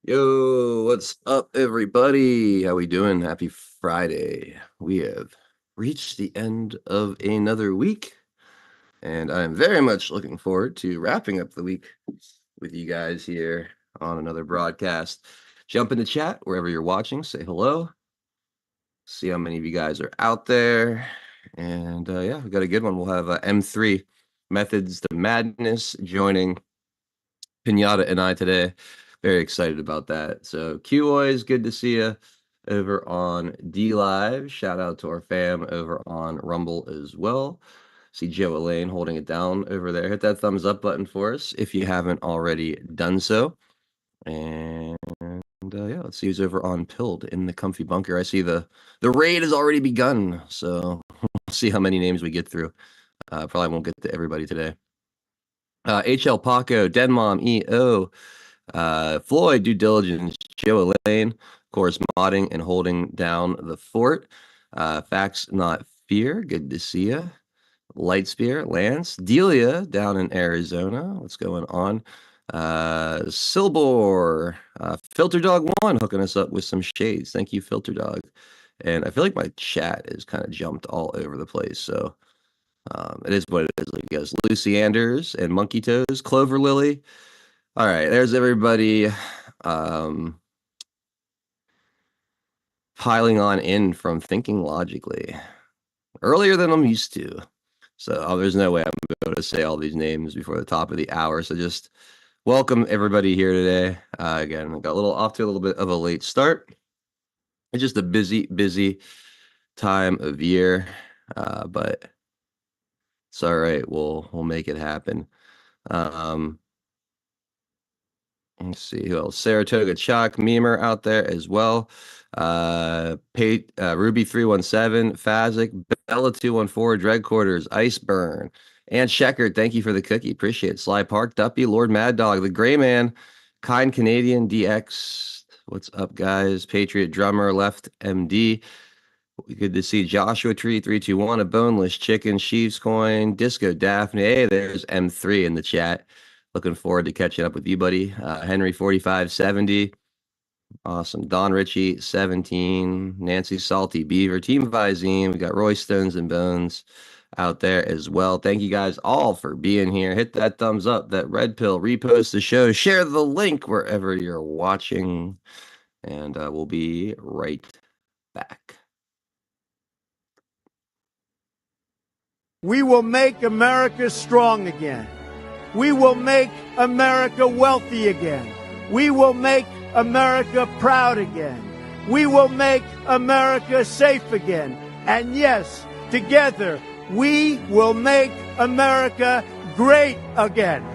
Yo, what's up, everybody? How we doing? Happy Friday. We have reached the end of another week, and I'm very much looking forward to wrapping up the week with you guys here on another broadcast. Jump in the chat wherever you're watching, say hello, see how many of you guys are out there. And yeah, we got a good one. We'll have M3 Methods to Madness joining Pinata and I today. Very excited about that. So QOIs, good to see you over on D Live. Shout out to our fam over on Rumble as well. See Joe Elaine holding it down over there. Hit that thumbs up button for us if you haven't already done so. And yeah, let's see who's over on Pilled in the comfy bunker. I see the raid has already begun, so we'll see how many names we get through. Probably won't get to everybody today. HL Paco, Denmom, EO, Floyd, Due Diligence, Joe Elaine, of course, modding and holding down the fort. Facts Not Fear, good to see you. Lightspear, Lance, Delia down in Arizona. What's going on? Silbor, Filter Dog 1 hooking us up with some shades. Thank you, Filter Dog. And I feel like my chat is kind of jumped all over the place, so it is what it is, I guess. Lucy Anders and Monkey Toes, Clover Lily. All right, there's everybody piling on in from Thinking Logically earlier than I'm used to. So there's no way I'm able to say all these names before the top of the hour. So just welcome everybody here today. Again, I got off to a little bit of a late start. It's just a busy time of year, but it's all right. We'll make it happen. Let's see who else. Saratoga Chalk, Memer out there as well. Ruby 317, Fazic, Bella 214, Dread Quarters, Iceburn, and Sheckard. Thank you for the cookie. Appreciate it. Sly Park, Duppy, Lord Mad Dog, the Gray Man, Kind Canadian, DX. What's up, guys? Patriot Drummer, Left MD. Good to see Joshua Tree 321, a Boneless Chicken, Sheaves Coin, Disco Daphne. Hey, there's M3 in the chat. Looking forward to catching up with you, buddy. Henry 4570. Awesome. Don Ritchie 17. Nancy Salty Beaver. Team Visine. We got Roy Stones and Bones out there as well. Thank you guys all for being here. Hit that thumbs up, that red pill, repost the show, share the link wherever you're watching, and we'll be right back. We will make America strong again. We will make America wealthy again. We will make America proud again. We will make America safe again. And yes, together, we will make America great again.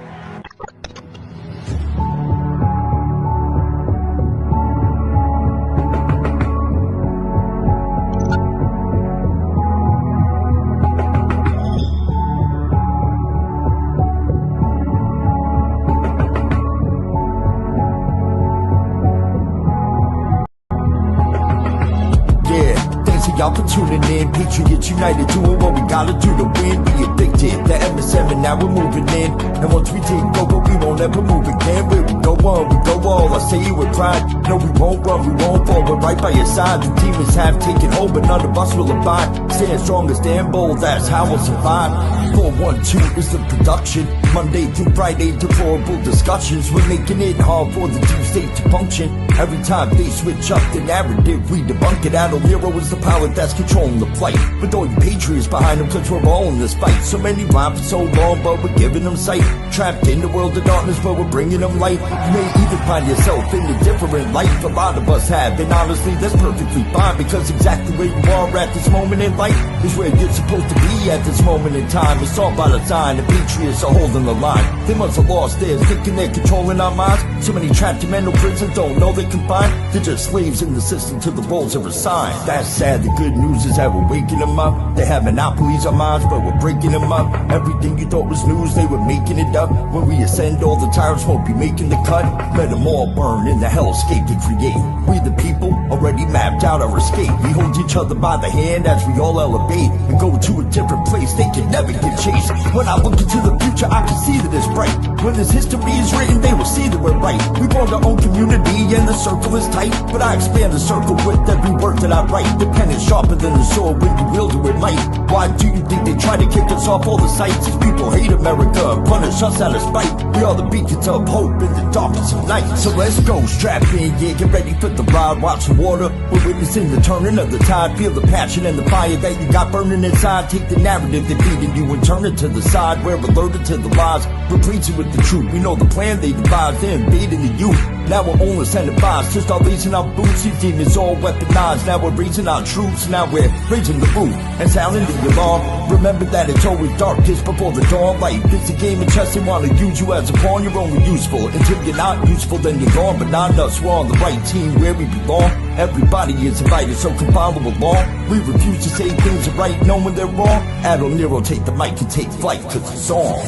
Y'all for tuning in, Patriots United, doing what we gotta do to win. We addicted to MSM and now we're moving in. And once we take over, we won't ever move again. Where we go on, we go all. I say it with pride. No, we won't run, we won't fall. We're right by your side. The demons have taken hold, but none of us will abide. Stand strong and stand bold, that's how we'll survive. 412 is the production. Monday through Friday, deplorable discussions. We're making it hard for the two state to function. Every time they switch up the narrative, we debunk it. Adult hero is the power that's controlling the flight. With all you patriots behind them, cause we're all in this fight. So many rhyme for so long, but we're giving them sight. Trapped in the world of darkness, but we're bringing them light. You may even find yourself in a different life. A lot of us have, and honestly, that's perfectly fine. Because exactly where you are at this moment in life is where you're supposed to be at this moment in time. It's all by design, the patriots are holding the line. They must have lost theirs, thinking they're controlling our minds. So many trapped in mental prisons don't know they can find. They're just slaves in the system to the roles they're assigned. That's sad, the good news is that we're waking them up. They have monopolies on minds, but we're breaking them up. Everything you thought was news, they were making it up. When we ascend, all the tyrants won't be making the cut. Let them all burn in the hellscape they create. We the people already mapped out our escape. We hold each other by the hand as we all elevate and go to a different place. They can never get chased. When I look into the future, I can see that it's bright. When this history is written, they will see that we're right. We formed our own community and the circle is tight, but I expand the circle with every word that I write. The pen is sharper than the sword when you wield it with might. Why do you think they try to kick us off all the sites? These people hate America, punish us out of spite. We are the beacons of hope in the darkness of night. So let's go, strap in, yeah, get ready for the ride. Watch the water, we're witnessing the turning of the tide. Feel the passion and the fire that you got burning inside. Take the narrative they're feeding you and turn it to the side. We're alerted to the lies, we're preaching with the truth. We know the plan they devised, they're invading the youth. Now we're only incentivized to start raising our boots. These demons all weaponized. Now we're raising our troops. Now we're raising the roof and sounding the alarm. Remember that it's always darkest before the dawn. Life is a game of chess. They want to use you as a pawn. You're only useful until you're not useful. Then you're gone. But not us. We're on the right team where we belong. Everybody is invited, so come follow along. We refuse to say things are right, knowing they're wrong. Adol Nero, take the mic and take flight to the song.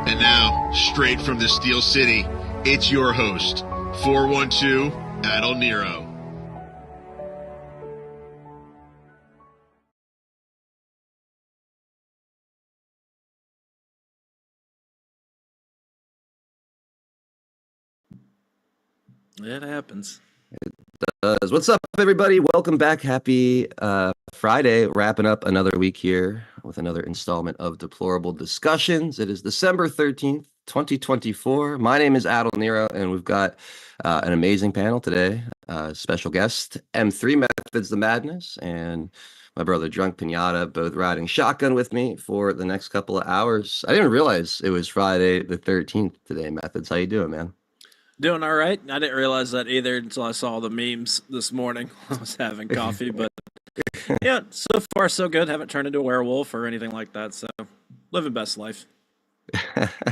And now, straight from the Steel City, it's your host, 412 Adol Nero. It happens. What's up, everybody? Welcome back. Happy Friday. Wrapping up another week here with another installment of Deplorable Discussions. It is December 13th, 2024. My name is Adol Nero, and we've got an amazing panel today. Special guest, M3 Methods the Madness, and my brother Drunk Pinata, both riding shotgun with me for the next couple of hours. I didn't realize it was Friday the 13th today, Methods. How you doing, man? Doing all right. I didn't realize that either until I saw the memes this morning. I was having coffee, but yeah, so far so good. Haven't turned into a werewolf or anything like that, so living best life.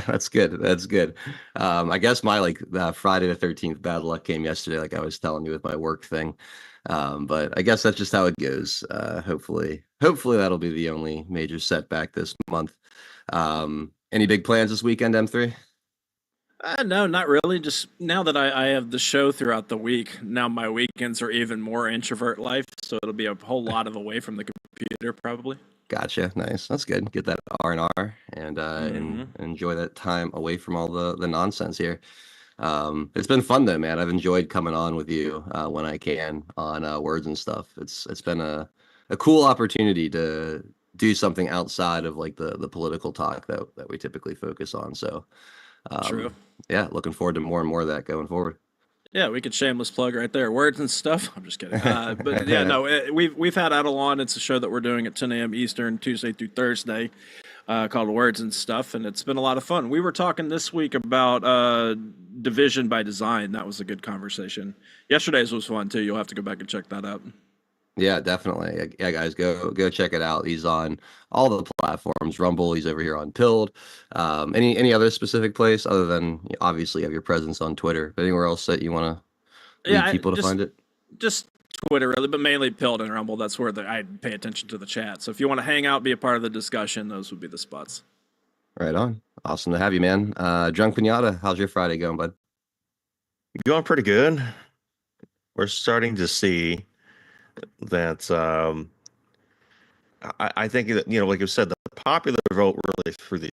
That's good. That's good. I guess my Friday the 13th bad luck came yesterday, like I was telling you with my work thing. But I guess that's just how it goes. Hopefully that'll be the only major setback this month. Any big plans this weekend, M3? No, not really. Just now that I have the show throughout the week, now my weekends are even more introvert life, so it'll be a whole lot of away from the computer probably. Gotcha. Nice. That's good. Get that R&R and enjoy that time away from all the nonsense here. It's been fun though, man. I've enjoyed coming on with you when I can on Words and Stuff. It's been a cool opportunity to do something outside of like the political talk that we typically focus on. So True. Yeah, looking forward to more and more of that going forward. Yeah, we could shameless plug right there. Words and Stuff. I'm just kidding. But yeah, no, we've had Adol on. It's a show that we're doing at 10 a.m. Eastern, Tuesday through Thursday, called Words and Stuff, and it's been a lot of fun. We were talking this week about division by design. That was a good conversation. Yesterday's was fun too. You'll have to go back and check that out. Yeah, definitely. Yeah, guys, go check it out. He's on all the platforms. Rumble. He's over here on Pilled. Any other specific place other than obviously you have your presence on Twitter, but anywhere else that you want to lead people to find it? Just Twitter, really, but mainly Pilled and Rumble. That's where I pay attention to the chat. So if you want to hang out, be a part of the discussion, those would be the spots. Right on. Awesome to have you, man. Drunk Pinata, how's your Friday going, bud? Going pretty good. We're starting to see that I think that, like you said, the popular vote really for these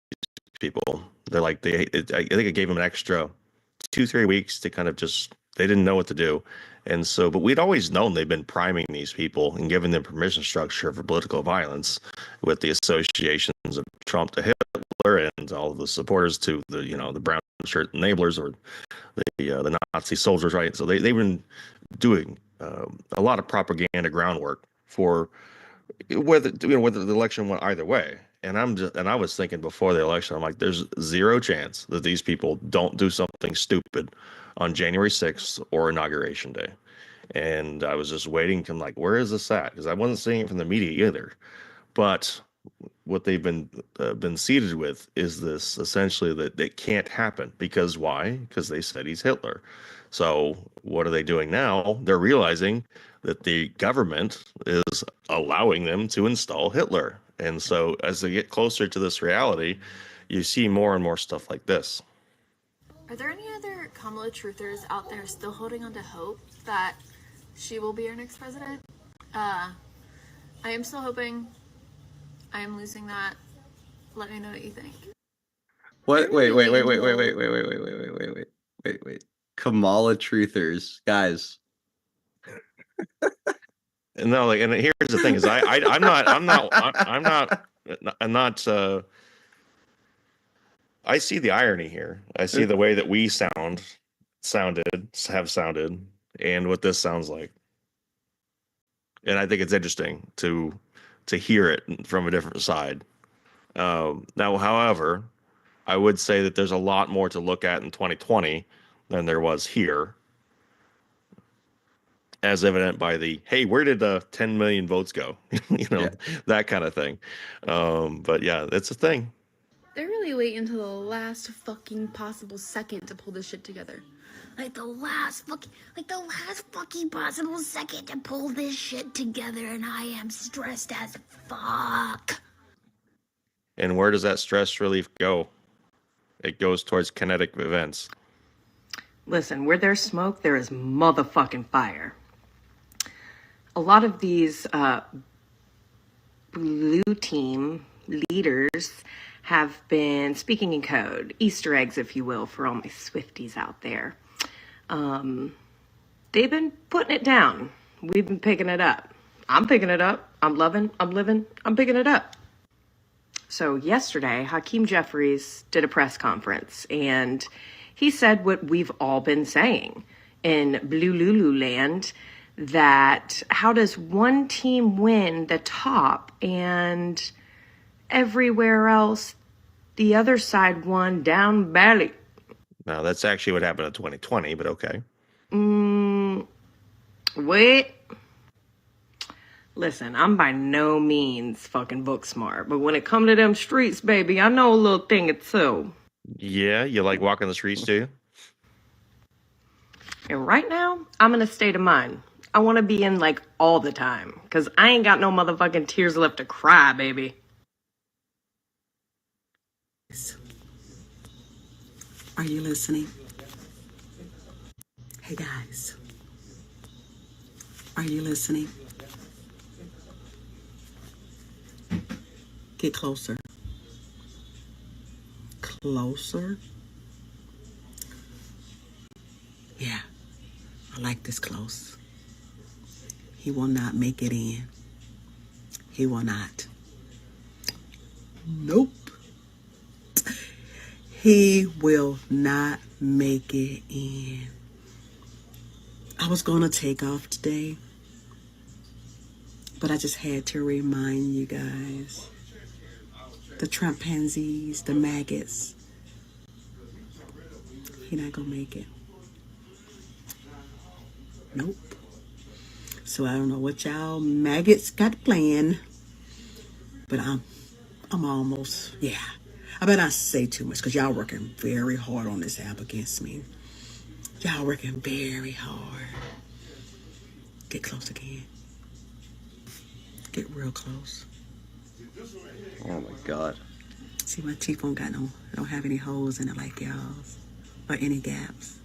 people. They're like I think it gave them an extra 2-3 weeks to kind of they didn't know what to do. And so, but we'd always known they've been priming these people and giving them permission structure for political violence with the associations of Trump to Hitler and all the supporters to the brown shirt enablers or the Nazi soldiers, right? So they've been doing a lot of propaganda groundwork for whether the election went either way. And I was thinking before the election, I'm like, there's zero chance that these people don't do something stupid on January 6th or Inauguration Day. And I was just waiting to where is this at? Because I wasn't seeing it from the media either. But what they've been seeded with is this essentially that it can't happen. Because why? Because they said he's Hitler. So what are they doing now? They're realizing that the government is allowing them to install Hitler. And so as they get closer to this reality, you see more and more stuff like this. Are there any other Kamala truthers out there still holding on to hope that she will be our next president? I am still hoping. I am losing that Let me know what you think. What? Wait, Really wait, wait, wait wait, wait, until- wait, wait, wait, wait, wait, wait, wait, wait, wait. Kamala truthers, guys. No, like, and here's the thing: is I'm not. I see the irony here. I see the way that we have sounded, and what this sounds like, and I think it's interesting to hear it from a different side. Now, however, I would say that there's a lot more to look at in 2020 than there was here, as evident by the hey, where did the 10 million votes go? Yeah. That kind of thing. But yeah, it's a thing. They really wait until the last fucking possible second to pull this shit together. Like the last fucking possible second to pull this shit together, and I am stressed as fuck. And where does that stress relief go? It goes towards kinetic events. Listen, where there's smoke, there is motherfucking fire. A lot of these blue team leaders have been speaking in code, Easter eggs, if you will, for all my Swifties out there. They've been putting it down. We've been picking it up. I'm picking it up. I'm loving, I'm living, I'm picking it up. So yesterday, Hakeem Jeffries did a press conference, and he said what we've all been saying in Blue Lulu land, that how does one team win the top and everywhere else the other side won down badly? Now, that's actually what happened in 2020, but okay. Wait. Listen, I'm by no means fucking book smart, but when it come to them streets, baby, I know a little thing or two. Yeah, you like walking the streets too? And right now, I'm in a state of mind. I want to be in like all the time, because I ain't got no motherfucking tears left to cry, baby. Are you listening? Hey guys, are you listening? Get closer. Closer? Yeah, I like this close. He will not make it in. He will not. Nope. He will not make it in. I was going to take off today, but I just had to remind you guys. The Trumpanzees, the maggots. He not gonna make it. Nope. So I don't know what y'all maggots got planned, but I'm almost, yeah. I better not say too much because y'all working very hard on this app against me. Y'all working very hard. Get close again. Get real close. Oh my God. See, my teeth don't have any holes in it like y'all's, or any gaps.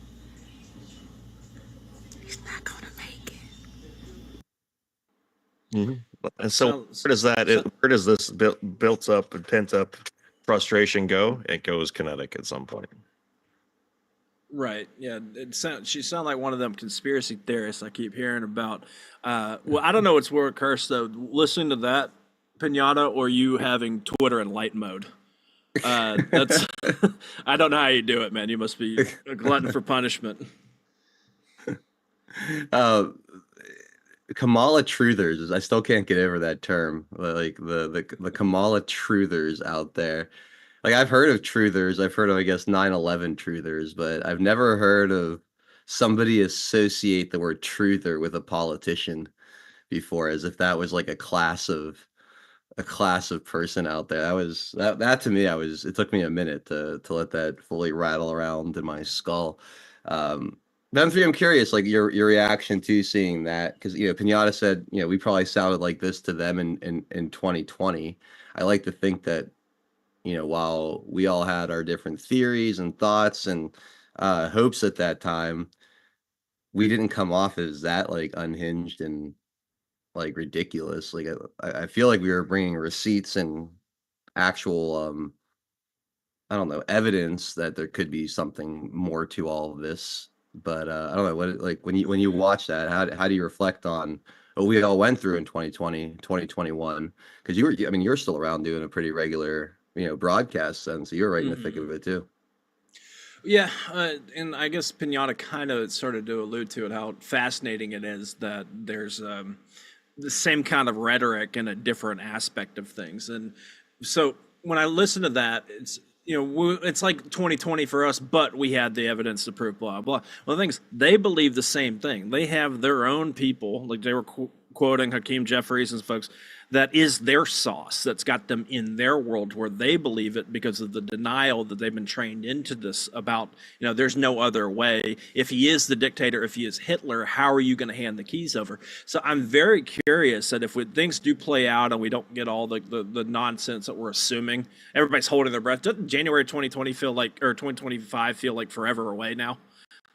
He's not gonna make it. Mm-hmm. And so where does this built up and pent up frustration go? It goes kinetic at some point. Right. Yeah. She sounds like one of them conspiracy theorists I keep hearing about. Well, I don't know what's more cursed though, listening to that pinata or you having Twitter in light mode. That's I don't know how you do it, man. You must be a glutton for punishment. Kamala truthers. I still can't get over that term. Like the Kamala truthers out there. Like I've heard of truthers. I've heard of, I guess, 9/11 truthers, but I've never heard of somebody associate the word truther with a politician before, as if that was like a class of person out there. That to me, it took me a minute to let that fully rattle around in my skull. Then for you, I'm curious, like your reaction to seeing that, because Pinata said, we probably sounded like this to them in 2020. I like to think that, while we all had our different theories and thoughts and hopes at that time, we didn't come off as that like unhinged and like ridiculous. Like I feel like we were bringing receipts and actual I don't know, evidence that there could be something more to all of this. But I don't know what like when you watch that, how do you reflect on what we all went through in 2020, 2021? Because I mean, you're still around doing a pretty regular, broadcast, and so you're right in the thick Mm-hmm. of it too. Yeah, and I guess Pinata kind of started to allude to it, how fascinating it is that there's the same kind of rhetoric in a different aspect of things. And so when I listen to that, it's it's like 2020 for us, but we had the evidence to prove blah blah. Well, the thing is, they believe the same thing. They have their own people, like they were quoting Hakeem Jeffries and folks. That is their sauce. That's got them in their world where they believe it because of the denial that they've been trained into this about, there's no other way. If he is the dictator, if he is Hitler, how are you going to hand the keys over? So I'm very curious that if things do play out and we don't get all the nonsense that we're assuming, everybody's holding their breath. Doesn't January 2020 feel like, or 2025 feel like forever away now?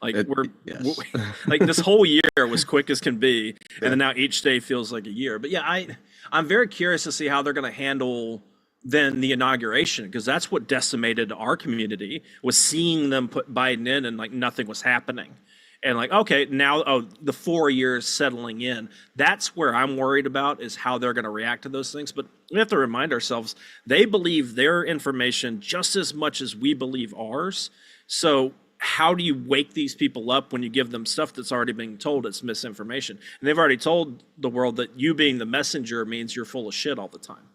Like Yes. like this whole year was quick as can be, and Yeah. then now each day feels like a year. But yeah, I'm very curious to see how they're going to handle then the inauguration, because that's what decimated our community, was seeing them put Biden in and like nothing was happening. And like, okay, now the 4 years settling in. That's where I'm worried about, is how they're going to react to those things. But we have to remind ourselves, they believe their information just as much as we believe ours. So how do you wake these people up when you give them stuff that's already being told it's misinformation? And they've already told the world that you being the messenger means you're full of shit all the time.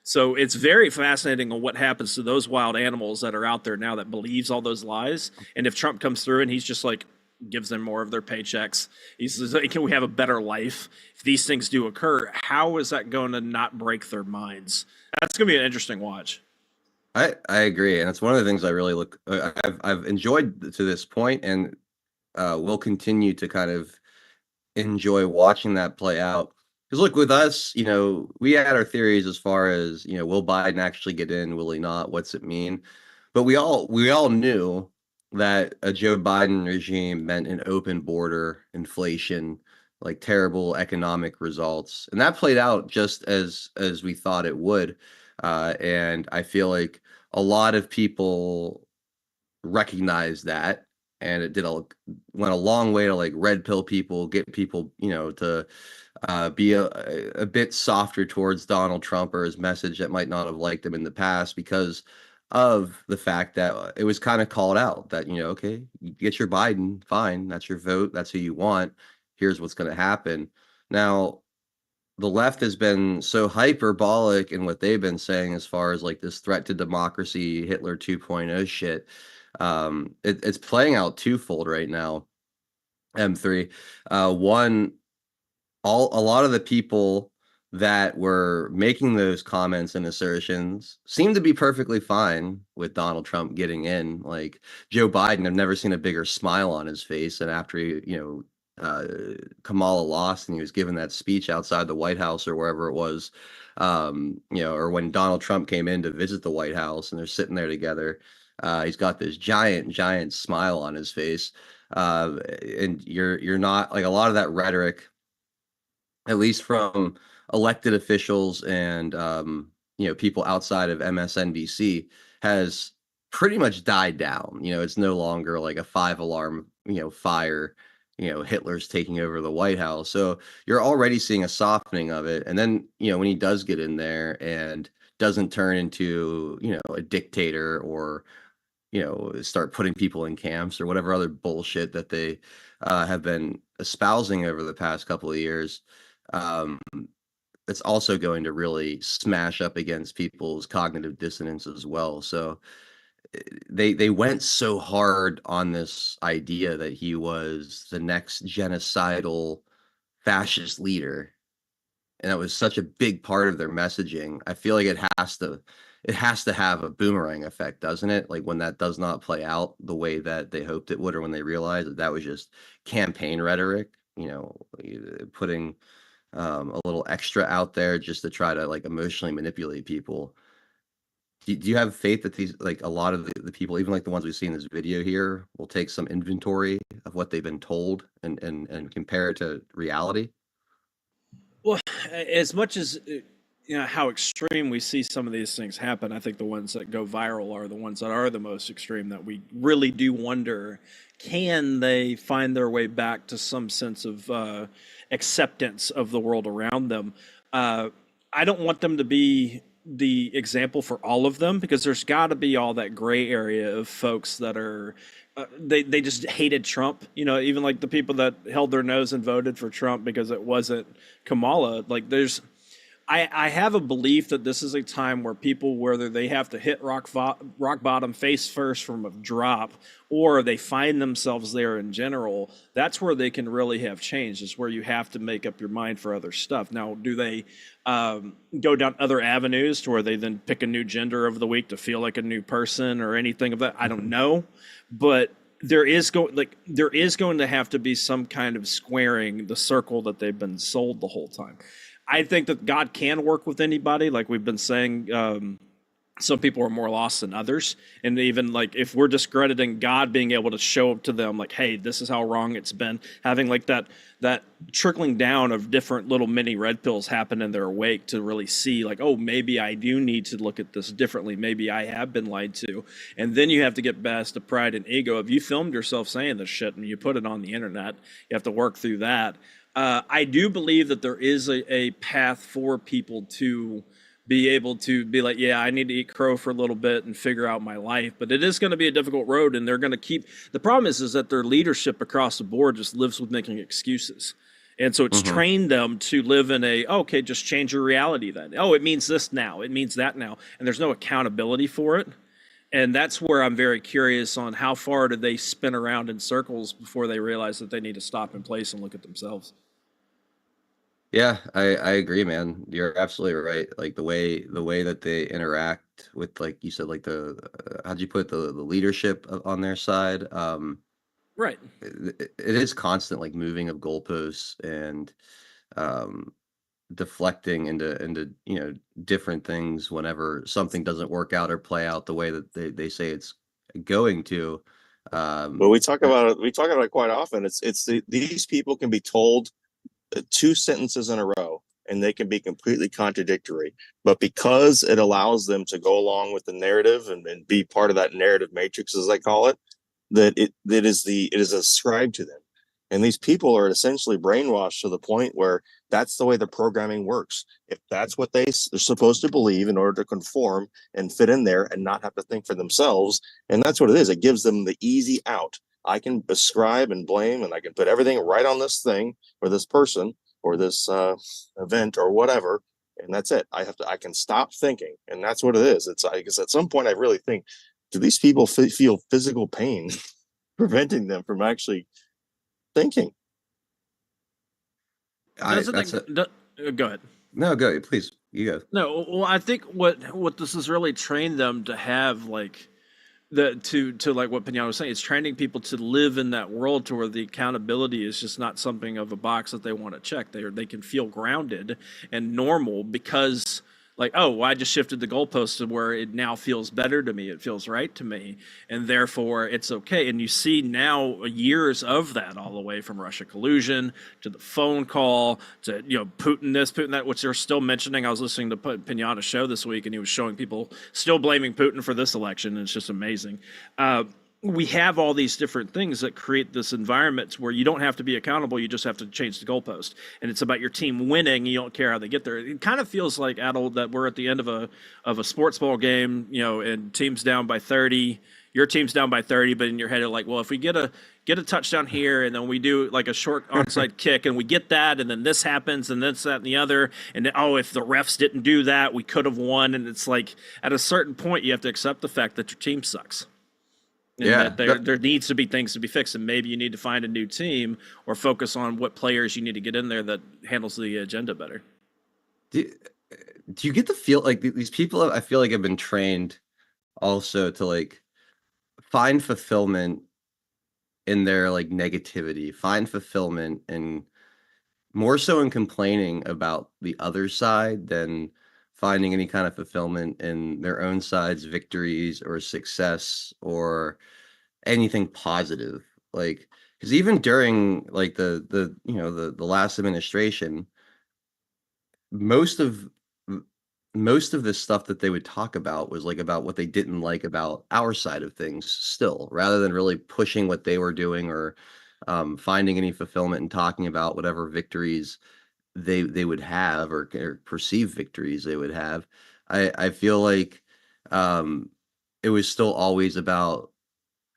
So it's very fascinating on what happens to those wild animals that are out there now that believes all those lies. And if Trump comes through and he's just like, gives them more of their paychecks, he says, hey, can we have a better life? If these things do occur, how is that going to not break their minds? That's going to be an interesting watch. I agree, and it's one of the things I really I've enjoyed to this point, and will continue to kind of enjoy watching that play out. Because look, with us, we had our theories as far as, will Biden actually get in? Will he not? What's it mean? But we all knew that a Joe Biden regime meant an open border, inflation, like terrible economic results, and that played out just as we thought it would. And I feel like a lot of people recognize that, and went a long way to like red pill people, get people, to be a bit softer towards Donald Trump or his message that might not have liked him in the past, because of the fact that it was kind of called out that, okay, you get your Biden, fine, that's your vote, that's who you want, here's what's going to happen. Now, the left has been so hyperbolic in what they've been saying as far as like this threat to democracy, Hitler 2.0 shit. It's playing out twofold right now. M3, one, a lot of the people that were making those comments and assertions seem to be perfectly fine with Donald Trump getting in. Like Joe Biden, I've never seen a bigger smile on his face. And after Kamala lost and he was giving that speech outside the White House or wherever it was, or when Donald Trump came in to visit the White House and they're sitting there together, he's got this giant smile on his face. And you're not like, a lot of that rhetoric, at least from elected officials and people outside of MSNBC, has pretty much died down. It's no longer like a 5 alarm fire. Hitler's taking over the White House, so you're already seeing a softening of it. And then when he does get in there and doesn't turn into a dictator, or start putting people in camps or whatever other bullshit that they have been espousing over the past couple of years, um, it's also going to really smash up against people's cognitive dissonance as well. So they went so hard on this idea that he was the next genocidal fascist leader, and that was such a big part of their messaging. I feel like it has to have a boomerang effect, doesn't it? Like when that does not play out the way that they hoped it would, or when they realized that was just campaign rhetoric, putting a little extra out there just to try to like emotionally manipulate people. Do you have faith that these, like a lot of the people, even like the ones we see in this video here, will take some inventory of what they've been told and compare it to reality? Well, as much as how extreme we see some of these things happen. I think the ones that go viral are the ones that are the most extreme, that we really do wonder, can they find their way back to some sense of acceptance of the world around them? Uh, I don't want them to be the example for all of them, because there's got to be all that gray area of folks that are they just hated Trump. Even like the people that held their nose and voted for Trump because it wasn't Kamala. Like I have a belief that this is a time where people, whether they have to hit rock bottom face first from a drop, or they find themselves there in general, that's where they can really have change, is where you have to make up your mind for other stuff. Now, do they go down other avenues to where they then pick a new gender of the week to feel like a new person or anything of that? I don't know. But there is going to have to be some kind of squaring the circle that they've been sold the whole time. I think that God can work with anybody, like we've been saying. Some people are more lost than others, and even like if we're discrediting God being able to show up to them, like, hey, this is how wrong it's been, having like that trickling down of different little mini red pills happen in their wake to really see, like, oh, maybe I do need to look at this differently. Maybe I have been lied to. And then you have to get past the pride and ego. If you filmed yourself saying this shit and you put it on the internet, you have to work through that. I do believe that there is a path for people to be able to be like, yeah, I need to eat crow for a little bit and figure out my life. But it is going to be a difficult road, and they're going to keep. The problem is that their leadership across the board just lives with making excuses. And so it's trained them to live in okay, just change your reality then. Oh, it means this now. It means that now. And there's no accountability for it. And that's where I'm very curious on how far do they spin around in circles before they realize that they need to stop in place and look at themselves. Yeah, I agree, man. You're absolutely right. Like the way that they interact with, like you said, like how'd you put the leadership on their side? Right. It is constant like moving of goalposts and um deflecting into different things whenever something doesn't work out or play out the way that they say it's going to. Well, Um, we talk about it quite often. These people can be told two sentences in a row and they can be completely contradictory, but because it allows them to go along with the narrative and be part of that narrative matrix, as I call it, it is ascribed to them. And these people are essentially brainwashed to the point where that's the way the programming works. If that's what they're supposed to believe in order to conform and fit in there and not have to think for themselves, and that's what it is. It gives them the easy out. I can ascribe and blame, and I can put everything right on this thing or this person or this event or whatever, and that's it. I can stop thinking, and that's what it is. It's because at some point I really think, do these people feel physical pain preventing them from actually thinking? Doesn't that's it. go ahead. No, go please. You go. No, well, I think what this has really trained them to have, like, to like what Pinata was saying, it's training people to live in that world to where the accountability is just not something of a box that they want to check. They can feel grounded and normal because, like, oh, well, I just shifted the goalpost to where it now feels better to me. It feels right to me, and therefore it's okay. And you see now years of that, all the way from Russia collusion to the phone call to Putin this, Putin that, which they're still mentioning. I was listening to Pinata's show this week, and he was showing people still blaming Putin for this election, and it's just amazing. We have all these different things that create this environment where you don't have to be accountable. You just have to change the goalpost. And it's about your team winning. You don't care how they get there. It kind of feels like, Adel, that we're at the end of a sports ball game, and team's down by 30. Your team's down by 30, but in your head you're like, well, if we get a touchdown here, and then we do like a short onside kick, and we get that, and then this happens, and this, that, and the other, and then, oh, if the refs didn't do that, we could have won. And it's like, at a certain point, you have to accept the fact that your team sucks. And Yeah, that there needs to be things to be fixed, and maybe you need to find a new team or focus on what players you need to get in there that handles the agenda better. do, do you get the feel like these people, I feel like, have been trained also to like find fulfillment in their like negativity, find fulfillment in more so in complaining about the other side than finding any kind of fulfillment in their own side's victories or success or anything positive. Like, because even during like the last administration, most of most of this stuff that they would talk about was like about what they didn't like about our side of things still, rather than really pushing what they were doing or finding any fulfillment in talking about whatever victories they would have or perceived victories they would have. I feel like um, it was still always about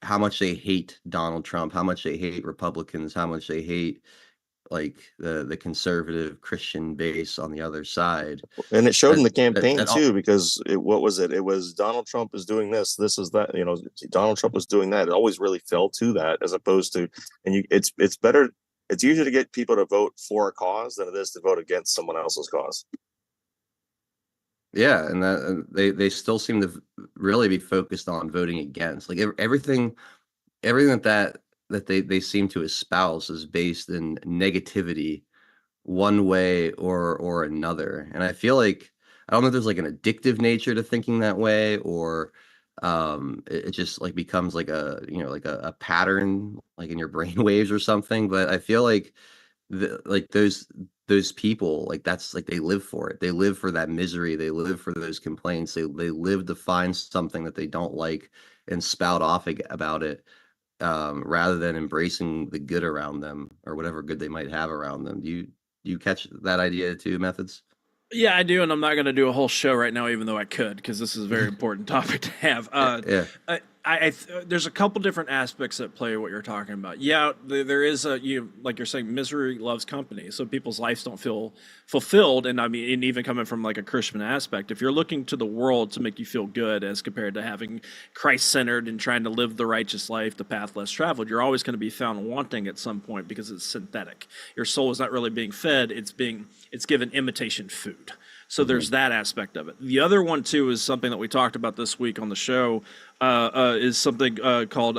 how much they hate Donald Trump, how much they hate Republicans, how much they hate like the conservative Christian base on the other side. And it showed in the campaign That all, too, because what was it? It was Donald Trump is doing this is that. Donald Trump was doing that. It always really fell to that, as opposed to, it's better. It's easier to get people to vote for a cause than it is to vote against someone else's cause. yeah, and that they still seem to really be focused on voting against like everything that they seem to espouse is based in negativity one way or another. And I feel like I don't know if there's like an addictive nature to thinking that way, or it just like becomes like a pattern like in your brain waves or something. But I feel like like those people, like that's like they live for it. They live for that misery. They live for those complaints. They live to find something that they don't like and spout off about it, rather than embracing the good around them or whatever good they might have around them. Do you catch that idea too, Methods? Yeah, I do, and I'm not going to do a whole show right now, even though I could, because this is a very important topic to have. Yeah. There's a couple different aspects that play what you're talking about. Yeah, there is like you're saying, misery loves company, so people's lives don't feel fulfilled. And I mean, and even coming from like a Christian aspect, if you're looking to the world to make you feel good, as compared to having Christ-centered and trying to live the righteous life, the path less traveled, you're always going to be found wanting at some point because it's synthetic. Your soul is not really being fed; it's given imitation food. So there's that aspect of it. The other one too is something that we talked about this week on the show. Is something called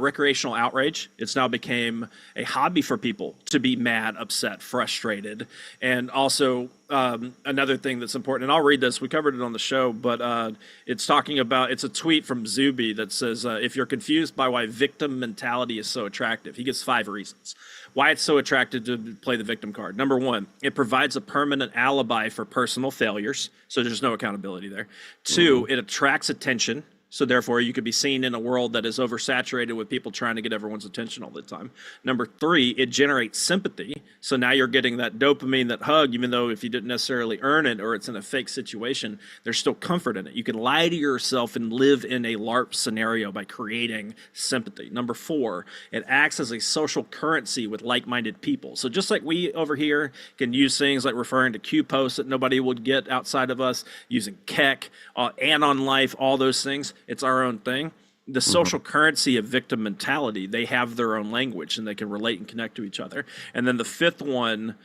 recreational outrage. It's now became a hobby for people to be mad, upset, frustrated, and also another thing that's important. And I'll read this. We covered it on the show, but it's talking about. It's a tweet from Zuby that says, "If you're confused by why victim mentality is so attractive, he gives 5 reasons why it's so attractive to play the victim card. Number 1, it provides a permanent alibi for personal failures, so there's no accountability there. 2, it attracts attention, so therefore you could be seen in a world that is oversaturated with people trying to get everyone's attention all the time. Number 3, it generates sympathy, so now you're getting that dopamine, that hug, even though if you didn't necessarily earn it or it's in a fake situation, there's still comfort in it. You can lie to yourself and live in a LARP scenario by creating sympathy. Number 4, it acts as a social currency with like-minded people. So just like we over here can use things like referring to Q posts that nobody would get outside of us, using Keck, Anon Life, all those things, it's our own thing. The social currency of victim mentality, they have their own language and they can relate and connect to each other. And then the 5th one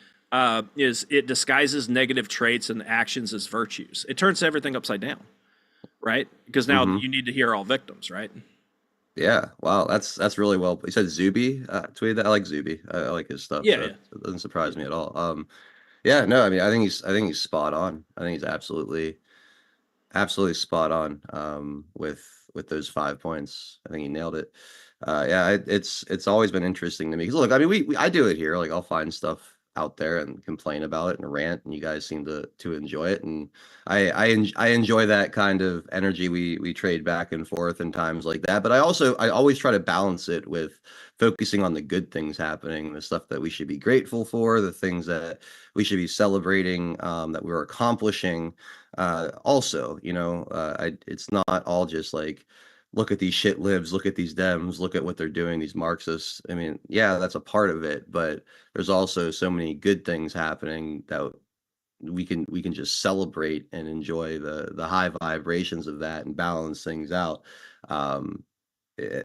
is it disguises negative traits and actions as virtues. It turns everything upside down, right? Because now you need to hear all victims, right? Yeah. Wow. That's really well. You said Zuby tweeted that. I like Zuby. I like his stuff. Yeah, So yeah. it doesn't surprise me at all. Yeah. No. I mean, I think he's spot on. I think he's absolutely spot on with those 5 points. I think he nailed it. Yeah, it's always been interesting to me. 'Cause look, I mean, I do it here. Like I'll find stuff out there and complain about it and rant, and you guys seem to enjoy it. And I enjoy that kind of energy we trade back and forth in times like that. But I always try to balance it with focusing on the good things happening, the stuff that we should be grateful for, the things that we should be celebrating, that we're accomplishing. Also, it's not all just like, look at these shit libs, look at these Dems, look at what they're doing, these Marxists. I mean, yeah, that's a part of it, but there's also so many good things happening that we can just celebrate and enjoy the high vibrations of that and balance things out. Um, eh,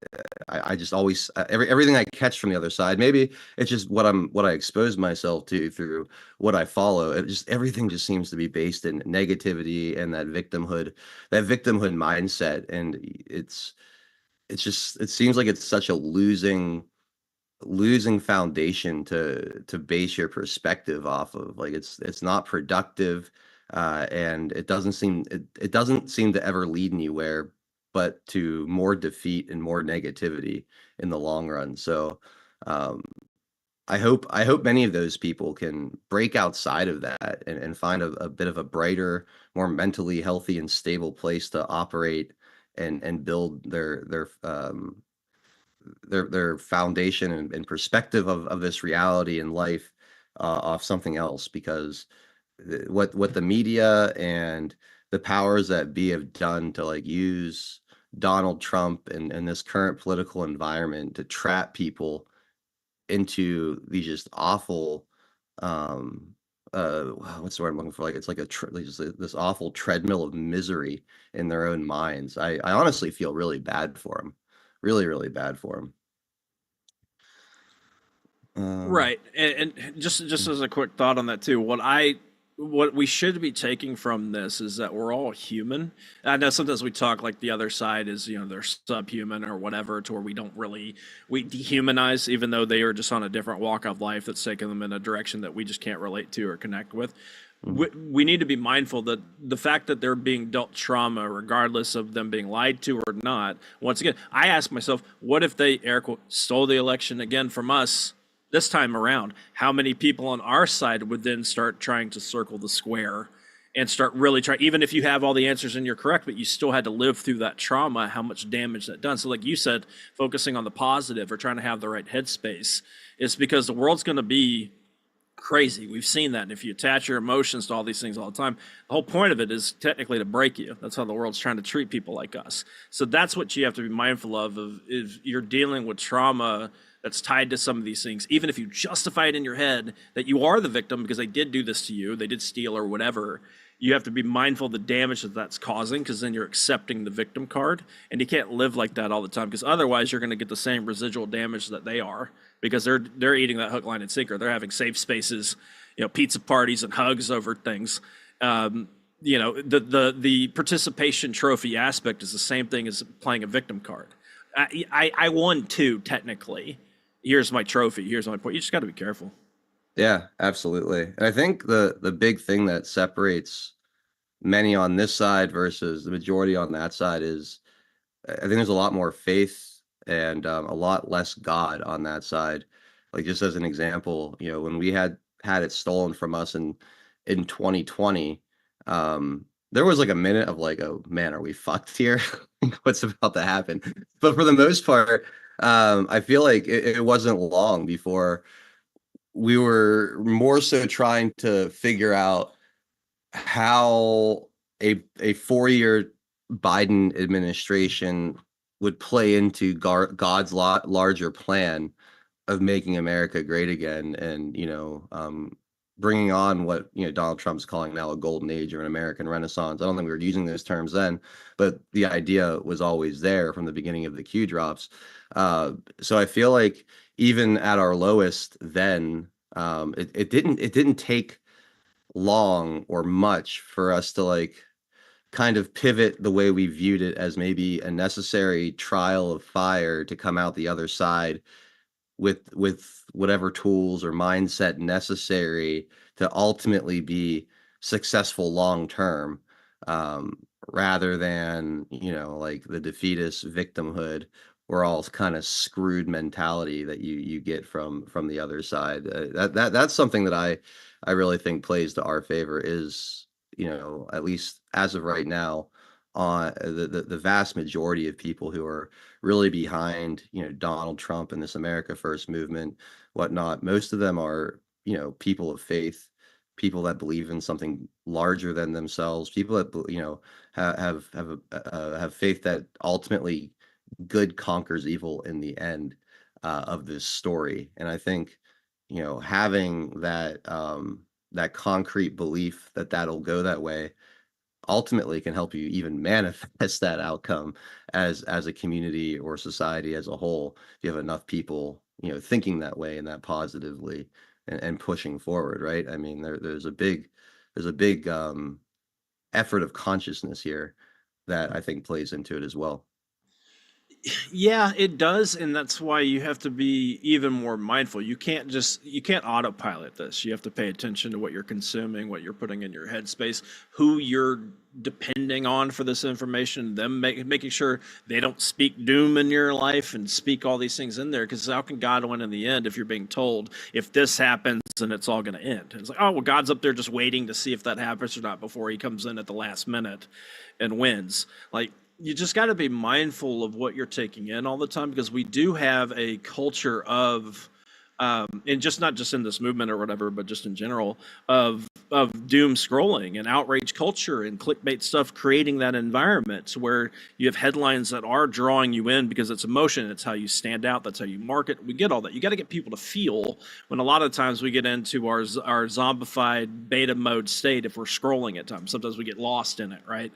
I just always everything I catch from the other side. Maybe it's just what I expose myself to through what I follow. It just everything just seems to be based in negativity and that victimhood mindset, and it's just it seems like it's such a losing foundation to base your perspective off of. Like it's not productive, and it doesn't seem to ever lead anywhere but to more defeat and more negativity in the long run. So um I hope many of those people can break outside of that and find a bit of a brighter, more mentally healthy and stable place to operate and build their foundation and perspective of this reality and life off something else, because what the media and the powers that be have done to like use Donald Trump and this current political environment to trap people into these just awful um what's the word I'm looking for, like it's like like just this awful treadmill of misery in their own minds. I honestly feel really bad for them, really bad for them. um Right, and just as a quick thought on that too, what we should be taking from this is that we're all human. I know sometimes we talk like the other side is, they're subhuman or whatever, to where we dehumanize, even though they are just on a different walk of life that's taking them in a direction that we just can't relate to or connect with. We need to be mindful that the fact that they're being dealt trauma, regardless of them being lied to or not. Once again, I ask myself, what if they, air quote, stole the election again from us this time around? How many people on our side would then start trying to circle the square and start really trying, even if you have all the answers and you're correct, but you still had to live through that trauma, how much damage that done. So like you said, focusing on the positive or trying to have the right headspace is because the world's going to be crazy. We've seen that. And if you attach your emotions to all these things all the time, the whole point of it is technically to break you. That's how the world's trying to treat people like us. So that's what you have to be mindful of if you're dealing with trauma that's tied to some of these things. Even if you justify it in your head that you are the victim because they did do this to you, they did steal or whatever, you have to be mindful of the damage that that's causing, because then you're accepting the victim card, and you can't live like that all the time, because otherwise you're going to get the same residual damage that they are, because they're eating that hook, line, and sinker. They're having safe spaces, pizza parties and hugs over things. The participation trophy aspect is the same thing as playing a victim card. I won too, technically. Here's my trophy. Here's my point. You just got to be careful. yeah, absolutely. And I think the big thing that separates many on this side versus the majority on that side is, I think there's a lot more faith and a lot less God on that side. Like just as an example, when we had it stolen from us in 2020, there was like a minute of like, oh man, are we fucked here? What's about to happen? But for the most part, I feel like it wasn't long before we were more so trying to figure out how a 4-year Biden administration would play into God's larger plan of making America great again, and bringing on what Donald Trump's calling now a golden age or an American Renaissance. I don't think we were using those terms then, but the idea was always there from the beginning of the Q drops. So I feel like even at our lowest then, it didn't take long or much for us to like kind of pivot the way we viewed it as maybe a necessary trial of fire to come out the other side with whatever tools or mindset necessary to ultimately be successful long term, um, rather than like the defeatist victimhood, we're all kind of screwed mentality that you get from the other side. That's something that I really think plays to our favor, is at least as of right now, on the vast majority of people who are really behind Donald Trump and this America First movement, whatnot. Most of them are people of faith, people that believe in something larger than themselves, people that have faith that ultimately good conquers evil in the end of this story. And I think having that concrete belief that that'll go that way ultimately can help you even manifest that outcome as a community or society as a whole, if you have enough people thinking that way and that positively, and pushing forward, right? I mean, there's a big effort of consciousness here that I think plays into it as well. Yeah, it does, and that's why you have to be even more mindful. You can't autopilot this. You have to pay attention to what you're consuming, what you're putting in your headspace, who you're depending on for this information, making sure they don't speak doom in your life and speak all these things in there. Because how can God win in the end if you're being told if this happens and it's all going to end? It's like, oh well, God's up there just waiting to see if that happens or not before He comes in at the last minute and wins. Like, you just got to be mindful of what you're taking in all the time, because we do have a culture of and just not just in this movement or whatever, but just in general of doom scrolling and outrage culture and clickbait stuff, creating that environment where you have headlines that are drawing you in because it's emotion, it's how you stand out, that's how you market. We get all that. You got to get people to feel, when a lot of times we get into our zombified beta mode state if we're scrolling at times. Sometimes we get lost in it, right?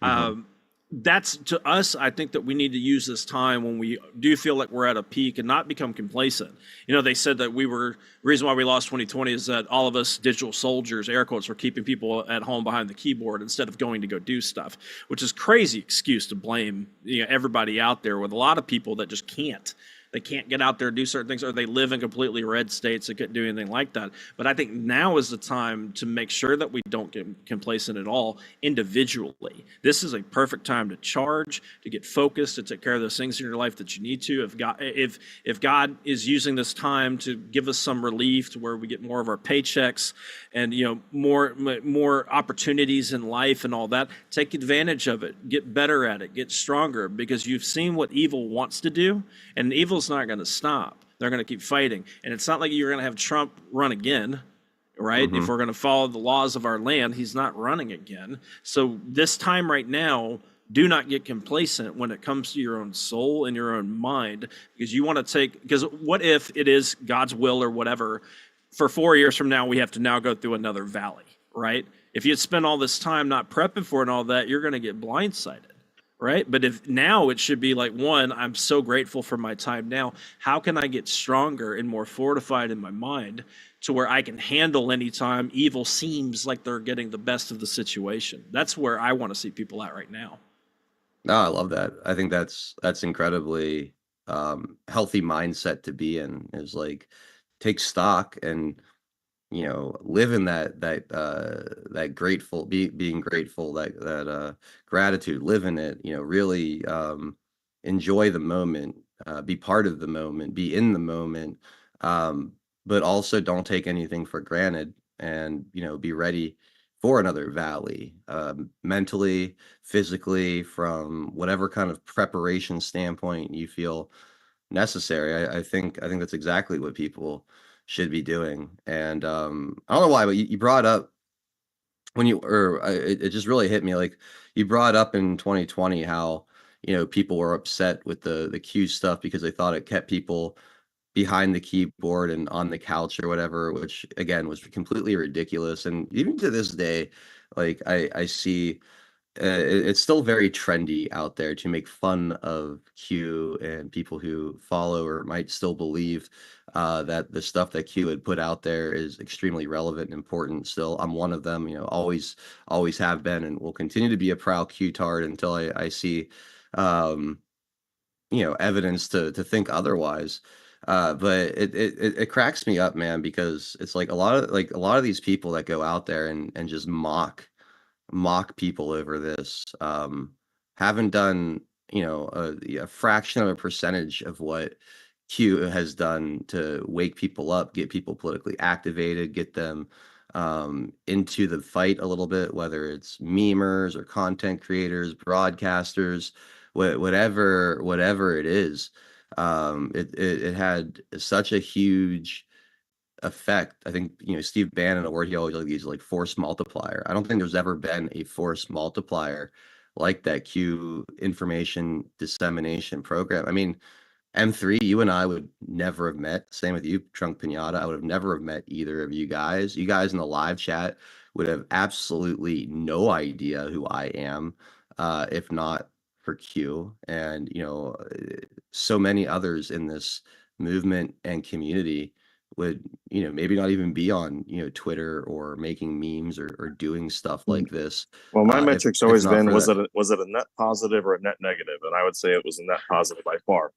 Mhm. That's, to us, I think that we need to use this time when we do feel like we're at a peak and not become complacent. You know, they said that reason why we lost 2020 is that all of us digital soldiers, air quotes, were keeping people at home behind the keyboard instead of going to go do stuff, which is crazy excuse to blame, you know, everybody out there, with a lot of people that just can't. They can't get out there and do certain things, or they live in completely red states that couldn't do anything like that. But I think now is the time to make sure that we don't get complacent at all individually. This is a perfect time to charge, to get focused, to take care of those things in your life that you need to. If God is using this time to give us some relief to where we get more of our paychecks and, you know, more opportunities in life and all that, take advantage of it. Get better at it. Get stronger, because you've seen what evil wants to do, and evil's not going to stop. They're going to keep fighting. And it's not like you're going to have Trump run again, right? If Mhm. we're going to follow the laws of our land, he's not running again. So this time right now, do not get complacent when it comes to your own soul and your own mind, because you want to because what if it is God's will or whatever, for 4 years from now, we have to now go through another valley, right? If you had spent all this time not prepping for it and all that, you're going to get blindsided. Right. But if now it should be like, one, I'm so grateful for my time now. How can I get stronger and more fortified in my mind to where I can handle any time evil seems like they're getting the best of the situation? That's where I want to see people at right now. No, I love that. I think that's incredibly healthy mindset to be in, is like take stock and, you know, live in that grateful, being grateful, that gratitude, live in it, you know, really enjoy the moment, be part of the moment, be in the moment, um, but also don't take anything for granted, and, you know, be ready for another valley, mentally, physically, from whatever kind of preparation standpoint you feel necessary. I think that's exactly what people should be doing. And I don't know why, but you brought up when you or it just really hit me, like you brought up in 2020 how, you know, people were upset with the Q stuff because they thought it kept people behind the keyboard and on the couch or whatever, which again was completely ridiculous. And even to this day, like I see it's still very trendy out there to make fun of Q and people who follow or might still believe that the stuff that Q had put out there is extremely relevant and important. Still, I'm one of them. You know, always have been, and will continue to be a proud Q-tard until I see, um, you know, evidence to think otherwise. But it cracks me up, man, because it's like a lot of these people that go out there and just mock people over this, haven't done, you know, a fraction of a percentage of what Q has done to wake people up, get people politically activated, get them into the fight a little bit, whether it's memers or content creators, broadcasters, whatever it is. It had such a huge effect. I think, you know, Steve Bannon, a word he always like uses, like force multiplier. I don't think there's ever been a force multiplier like that Q information dissemination program. I mean, M3, you and I would never have met. Same with you, Trunk Pinata. I would have never have met either of you guys. You guys in the live chat would have absolutely no idea who I am, if not for Q. And, you know, so many others in this movement and community would, maybe not even be on, Twitter or making memes or doing stuff like this. Well, my If metric's if always not been for that. was it a net positive or a net negative, and I would say it was a net positive by far.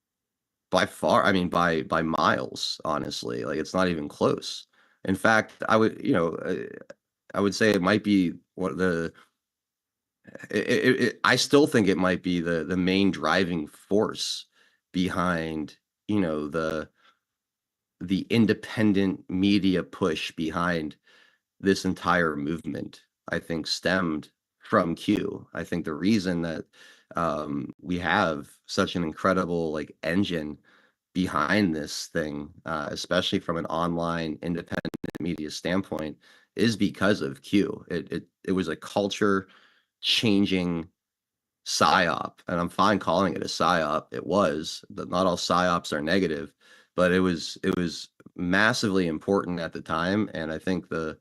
By far, I mean, by miles, honestly, like, it's not even close. In fact, I would say it might be one of the I still think it might be the main driving force behind, the independent media push behind this entire movement, I think stemmed from Q. I think the reason that we have such an incredible like engine behind this thing, especially from an online independent media standpoint, is because of Q. It was a culture changing psyop, and I'm fine calling it a psyop. It was, but not all psyops are negative, but it was massively important at the time, and I think the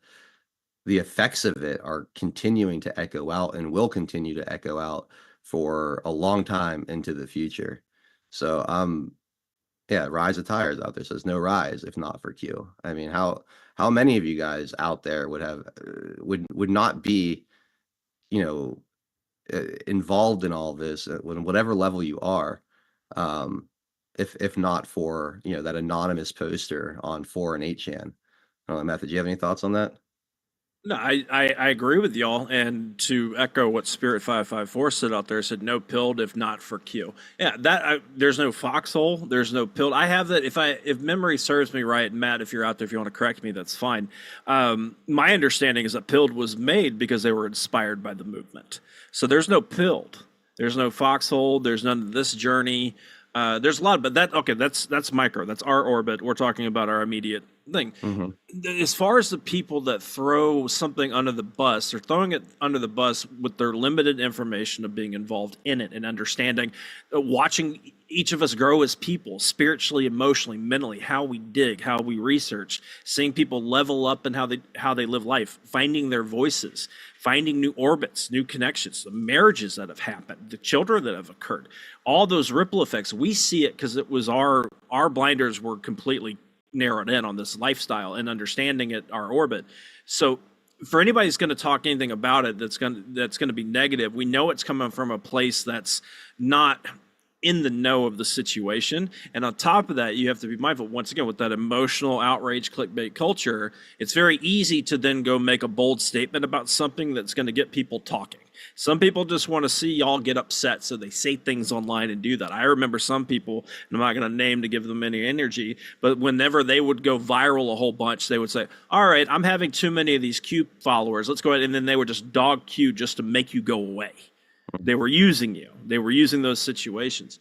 effects of it are continuing to echo out and will continue to echo out for a long time into the future. So yeah, Rise of Tires out there says no rise if not for Q. I mean, how many of you guys out there would have would not be, you know, involved in all this when whatever level you are, um, if not for, that anonymous poster on 4 and 8chan. I don't know, Matt, did you have any thoughts on that? No, I agree with y'all. And to echo what Spirit 554 said out there, said no pilled if not for Q. Yeah, there's no foxhole, there's no pilled. I have that if memory serves me right, Matt, if you're out there, if you want to correct me, that's fine. My understanding is that pilled was made because they were inspired by the movement. So there's no pilled. There's no foxhole, there's none of this journey. There's a lot, but that's micro. That's our orbit. We're talking about our immediate thing. Mhm. As far as the people that throw something under the bus, they're throwing it under the bus with their limited information of being involved in it and understanding, watching each of us grow as people, spiritually, emotionally, mentally, how we dig, how we research, seeing people level up and how they live life, finding their voices, finding new orbits, new connections, the marriages that have happened, the children that have occurred, all those ripple effects. We see it because it was our blinders were completely narrowed in on this lifestyle and understanding it, our orbit. So for anybody who's going to talk anything about it that's going to be negative, we know it's coming from a place that's not in the know of the situation. And on top of that, you have to be mindful, once again, with that emotional outrage clickbait culture, it's very easy to then go make a bold statement about something that's going to get people talking. Some people just want to see y'all get upset, so they say things online and do that. I remember some people, and I'm not going to name to give them any energy, but whenever they would go viral a whole bunch, they would say, all right, I'm having too many of these Q followers. Let's go ahead. And then they would just dog Q just to make you go away. They were using you. They were using those situations.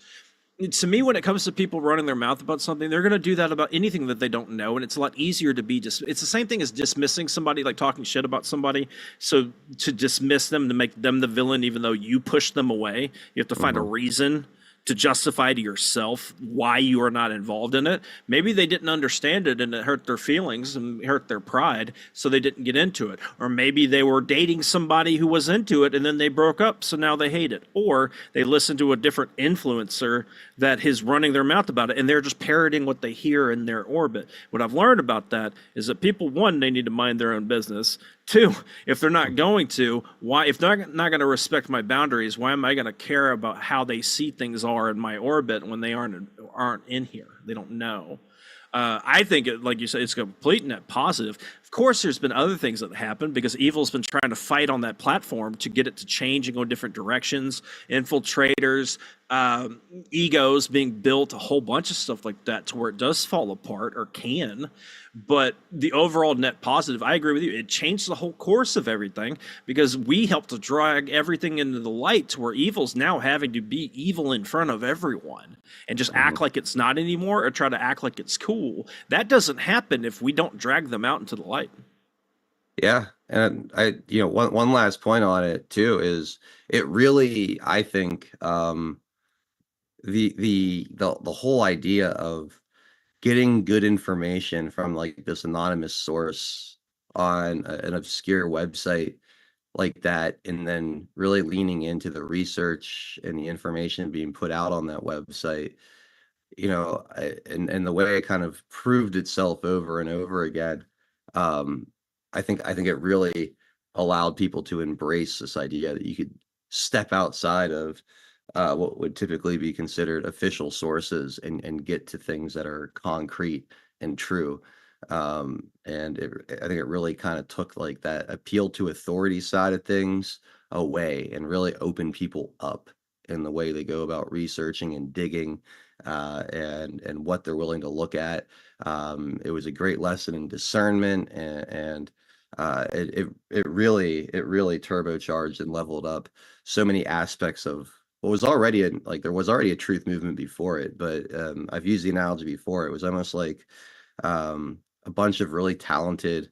To me, when it comes to people running their mouth about something, they're going to do that about anything that they don't know. And it's a lot easier to be just, it's the same thing as dismissing somebody, like talking shit about somebody. So to dismiss them, to make them the villain, even though you push them away, you have to find a reason to justify to yourself why you are not involved in it. Maybe they didn't understand it and it hurt their feelings and hurt their pride, so they didn't get into it. Or maybe they were dating somebody who was into it and then they broke up, so now they hate it. Or they listened to a different influencer that is running their mouth about it and they're just parroting what they hear in their orbit. What I've learned about that is that people, one, they need to mind their own business. Two, if they're not going to, why? If they're not going to respect my boundaries, why am I going to care about how they see things are in my orbit when they aren't in here? They don't know. I think, like you said, it's a complete net positive. Of course, there's been other things that happen because evil's been trying to fight on that platform to get it to change and go different directions. Infiltrators, egos being built, a whole bunch of stuff like that to where it does fall apart or can. But the overall net positive, I agree with you. It changed the whole course of everything because we helped to drag everything into the light to where evil's now having to be evil in front of everyone and just act like it's not anymore or try to act like it's cool. That doesn't happen if we don't drag them out into the light. Yeah, and one last point on it too is it really, I think, the whole idea of getting good information from like this anonymous source on an obscure website like that, and then really leaning into the research and the information being put out on that website, and the way it kind of proved itself over and over again, um, I think it really allowed people to embrace this idea that you could step outside of what would typically be considered official sources and get to things that are concrete and true. And I think it really kind of took like that appeal to authority side of things away and really opened people up in the way they go about researching and digging and what they're willing to look at. It was a great lesson in discernment, and it really turbocharged and leveled up so many aspects of what was already there was already a truth movement before it, but I've used the analogy before. It was almost like a bunch of really talented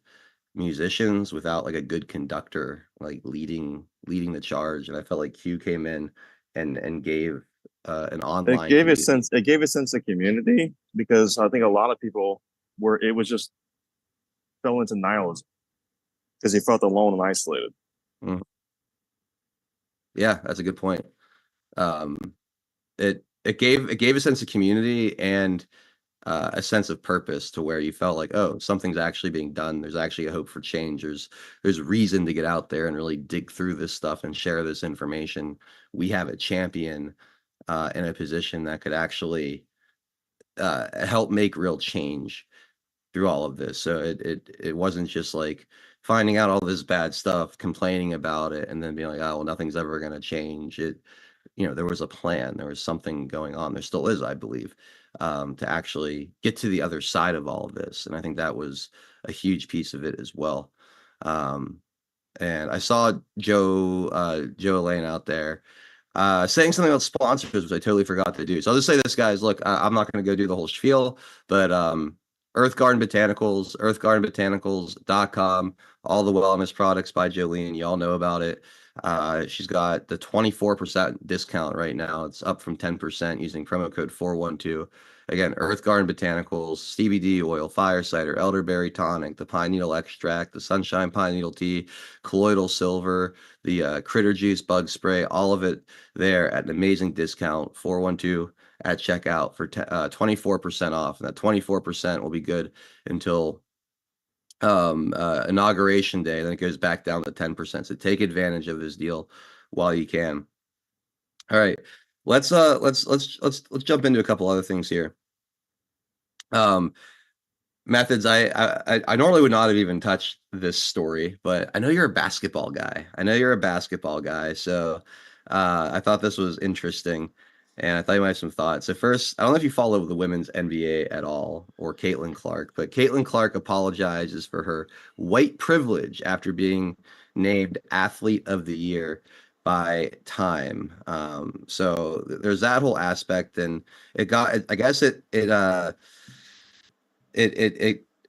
musicians without like a good conductor, like leading the charge. And I felt like Q came in and gave an It online gave a community. sense. It gave a sense of community because I think a lot of people were. It was just fell into nihilism because they felt alone and isolated. Mhm. Yeah, that's a good point. Um, it gave a sense of community and a sense of purpose to where you felt like, oh, something's actually being done. There's actually a hope for change. There's reason to get out there and really dig through this stuff and share this information. We have a champion in a position that could actually help make real change through all of this. So it wasn't just like finding out all this bad stuff, complaining about it, and then being like, oh, well, nothing's ever going to change. There was a plan, there was something going on. There still is, I believe, to actually get to the other side of all of this. And I think that was a huge piece of it as well. Um, and I saw Joe Elaine out there saying something about sponsors, which I totally forgot to do. So I'll just say this, guys. Look, I'm not going to go do the whole spiel, but Earth Garden Botanicals, earthgardenbotanicals.com, all the wellness products by Jolene. You all know about it. She's got the 24% discount right now. It's up from 10% using promo code 412. Again, Earth Garden Botanicals, CBD oil, fire cider, elderberry tonic, the pine needle extract, the sunshine pine needle tea, colloidal silver, the critter juice bug spray, all of it there at an amazing discount, 412 at checkout for 24% off. And that 24% will be good until inauguration day. Then it goes back down to 10%. So take advantage of this deal while you can. All right, let's jump into a couple other things here. Methods. I normally would not have even touched this story, but I know you're a basketball guy. So I thought this was interesting, and I thought you might have some thoughts. So first, I don't know if you follow the women's NBA at all or Caitlin Clark, but Caitlin Clark apologizes for her white privilege after being named Athlete of the Year by Time. So there's that whole aspect, and I guess it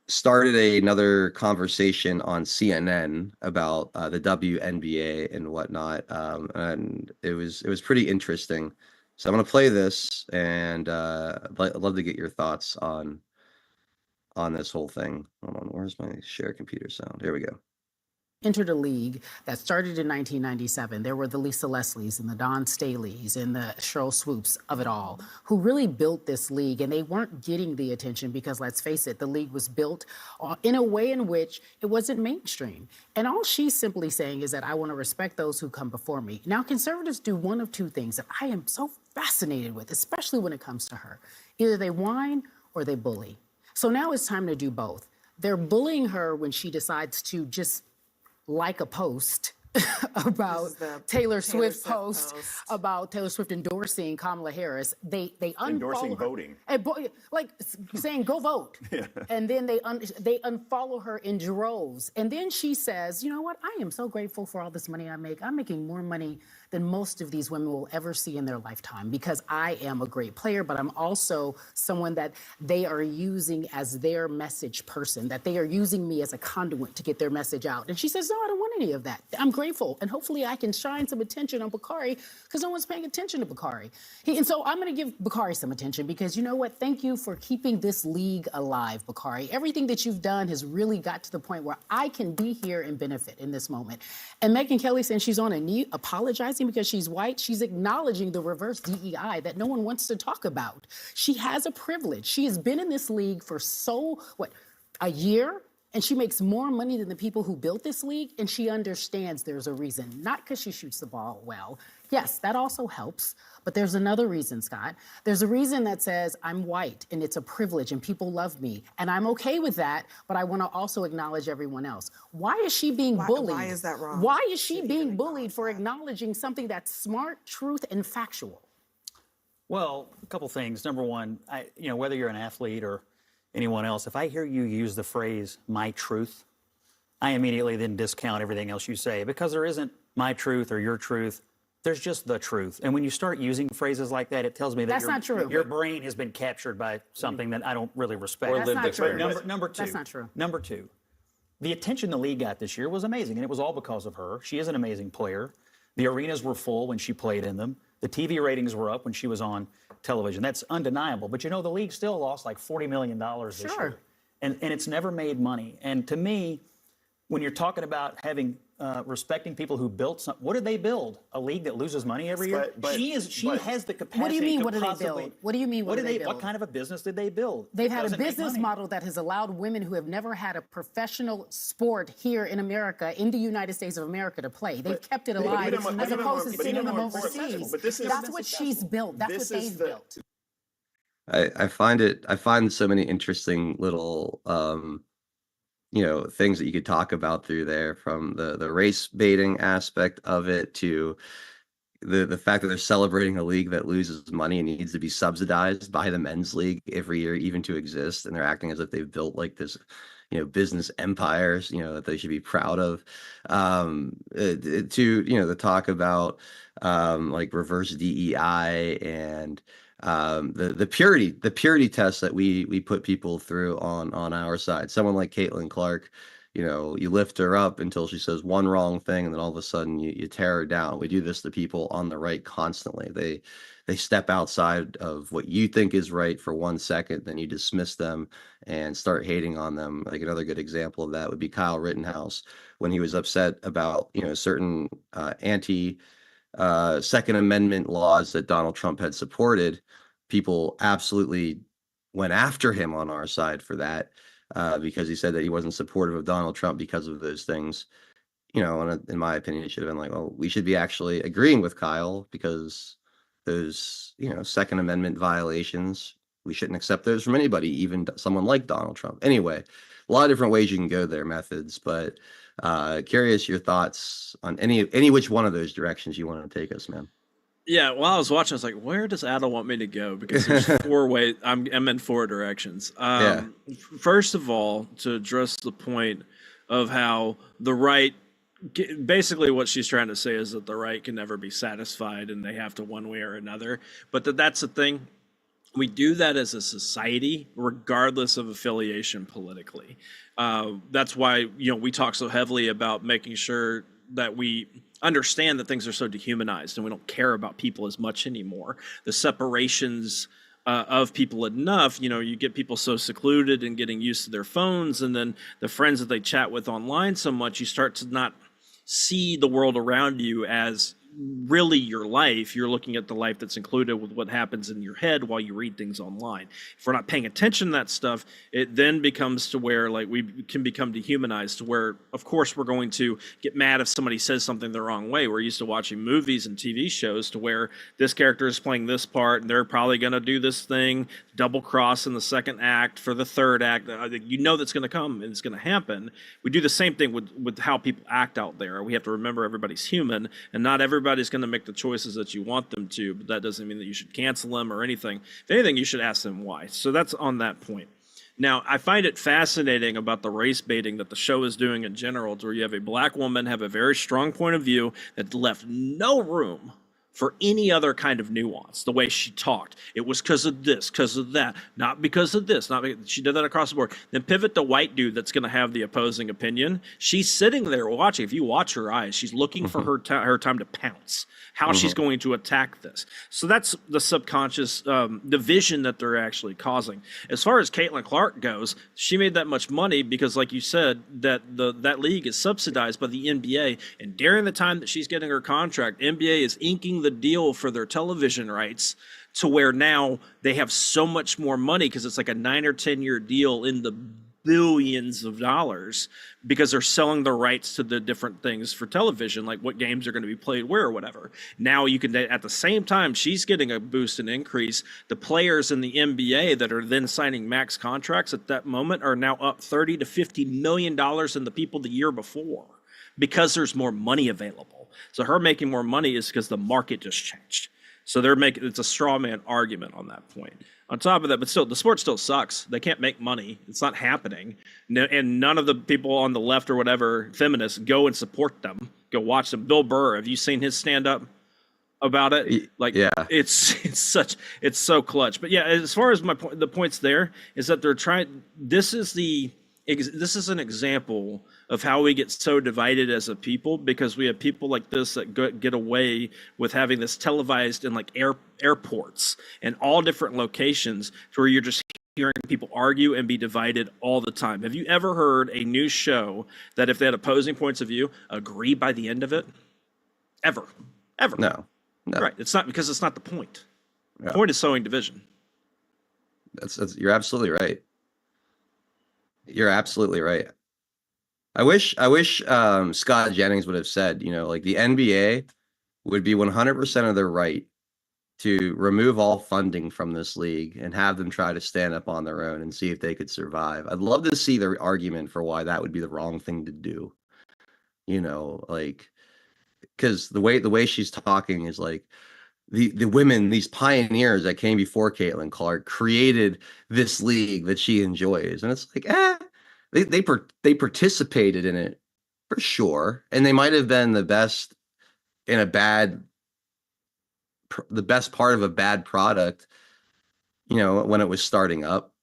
started another conversation on CNN about the WNBA and whatnot, and it was pretty interesting. So I'm gonna play this, and I'd love to get your thoughts on this whole thing. Hold on, where's my share computer sound? Here we go. Entered a league that started in 1997. There were the Lisa Leslies and the Don Staleys and the Cheryl Swoops of it all who really built this league, and they weren't getting the attention because, let's face it, the league was built in a way in which it wasn't mainstream. And all she's simply saying is that I want to respect those who come before me. Now, conservatives do one of two things that I am so fascinated with, especially when it comes to her. Either they whine or they bully. So now it's time to do both. They're bullying her when she decides to just like a post about Taylor Swift post about Taylor Swift endorsing Kamala Harris. They endorsing unfollow her, voting, like saying go vote, yeah. And then they unfollow her in droves. And then she says, you know what? I am so grateful for all this money I make. I'm making more money than most of these women will ever see in their lifetime because I am a great player, but I'm also someone that they are using as their message person, that they are using me as a conduit to get their message out. And she says, no, I don't want any of that. I'm grateful grateful. And hopefully I can shine some attention on Bakari because no one's paying attention to Bakari. And so I'm going to give Bakari some attention because you know what? Thank you for keeping this league alive, Bakari. Everything that you've done has really got to the point where I can be here and benefit in this moment. And Megyn Kelly, saying she's on a knee apologizing because she's white, she's acknowledging the reverse DEI that no one wants to talk about. She has a privilege. She has been in this league for a year? And she makes more money than the people who built this league, and she understands there's a reason. Not because she shoots the ball well. Yes, that also helps, but there's another reason, Scott. There's a reason that says I'm white, and it's a privilege, and people love me, and I'm okay with that, but I want to also acknowledge everyone else. Why is she being bullied? Why is that wrong? Why is she being bullied for acknowledging something that's smart, truth, and factual? Well, a couple things. Number one, whether you're an athlete or anyone else, if I hear you use the phrase "my truth," I immediately then discount everything else you say because there isn't my truth or your truth. There's just the truth. And when you start using phrases like that, it tells me that That's not true. Your brain has been captured by something that I don't really respect. That's not true. Number two. That's not true. Number two, the attention the league got this year was amazing, and it was all because of her. She is an amazing player. The arenas were full when she played in them. The TV ratings were up when she was on television. That's undeniable. But the league still lost like $40 million this year. And it's never made money. And to me, when you're talking about having respecting people who built something, what did they build? A league that loses money every year? She has the capacity. What do you mean, to what did they possibly- build? What do you mean, what did they build? What kind of a business did they build? They've It had a doesn't make business money. model that has allowed women who have never had a professional sport here in America, in the United States of America, to play. They've kept it alive as opposed to sending them overseas. That's what she's built. That's what they've built. I find so many interesting little things that you could talk about through there, from the race baiting aspect of it to the fact that they're celebrating a league that loses money and needs to be subsidized by the men's league every year even to exist, and they're acting as if they've built like this business empires that they should be proud of, to the talk about like reverse DEI and the purity test that we put people through on our side. Someone like Caitlin Clark, you lift her up until she says one wrong thing, and then all of a sudden you tear her down. We do this to people on the right constantly. They step outside of what you think is right for 1 second, then you dismiss them and start hating on them. Like another good example of that would be Kyle Rittenhouse when he was upset about certain anti Second Amendment laws that Donald Trump had supported. People absolutely went after him on our side for that, because he said that he wasn't supportive of Donald Trump because of those things. And in my opinion, it should have been like, well, we should be actually agreeing with Kyle because those, Second Amendment violations, we shouldn't accept those from anybody, even someone like Donald Trump. Anyway, a lot of different ways you can go there, methods, but curious your thoughts on any which one of those directions you want to take us, man. Yeah, while I was watching, I was like, where does Adel want me to go? Because there's four ways. I'm in four directions. First of all, to address the point of how the right, basically what she's trying to say is that the right can never be satisfied and they have to one way or another. But that's the thing. We do that as a society, regardless of affiliation politically. That's why, we talk so heavily about making sure that we understand that things are so dehumanized and we don't care about people as much anymore. The separations of people enough, you get people so secluded and getting used to their phones, and then the friends that they chat with online so much, you start to not see the world around you as really your life. You're looking at the life that's included with what happens in your head while you read things online. If we're not paying attention to that stuff, it then becomes to where like we can become dehumanized, to where of course we're going to get mad if somebody says something the wrong way. We're used to watching movies and TV shows to where this character is playing this part and they're probably going to do this thing, double cross in the second act for the third act. That's going to come and it's going to happen. We do the same thing with how people act out there. We have to remember everybody's human, and not everybody's going to make the choices that you want them to, but that doesn't mean that you should cancel them or anything. If anything, you should ask them why. So that's on that point. Now, I find it fascinating about the race baiting that the show is doing in general, where you have a black woman have a very strong point of view that left no room for any other kind of nuance. The way she talked, it was because of this, because of that, not because of this. Not because, she did that across the board. Then pivot the white dude that's going to have the opposing opinion. She's sitting there watching. If you watch her eyes, she's looking for her time to pounce. How she's going to attack this. So that's the subconscious division that they're actually causing. As far as Caitlin Clark goes, she made that much money because, like you said, that league is subsidized by the NBA. And during the time that she's getting her contract, NBA is inking the deal for their television rights to where now they have so much more money because it's like a 9 or 10 year deal in the billions of dollars because they're selling the rights to the different things for television, like what games are going to be played where or whatever. Now you can, at the same time, she's getting a boost and increase. The players in the NBA that are then signing max contracts at that moment are now up $30 to $50 million in the people the year before because there's more money available. So her making more money is because the market just changed. So it's a straw man argument on that point. On top of that, but still, the sport still sucks. They can't make money. It's not happening. And none of the people on the left or whatever, feminists, go and support them. Go watch them. Bill Burr, have you seen his stand-up about it? Like, yeah, it's so clutch. But yeah, as far as the points there is that they're trying. This is an example of how we get so divided as a people because we have people like this that get away with having this televised in like airports and all different locations to where you're just hearing people argue and be divided all the time. Have you ever heard a news show that if they had opposing points of view, agree by the end of it? Ever. No. Right. It's not because it's not the point. Yeah. The point is sowing division. You're absolutely right. You're absolutely right. I wish Scott Jennings would have said, like the NBA would be 100% of their right to remove all funding from this league and have them try to stand up on their own and see if they could survive. I'd love to see their argument for why that would be the wrong thing to do. Like, because the way she's talking is like the women, these pioneers that came before Caitlin Clark created this league that she enjoys. And it's like, they participated in it for sure. And they might have been the best the best part of a bad product, when it was starting up.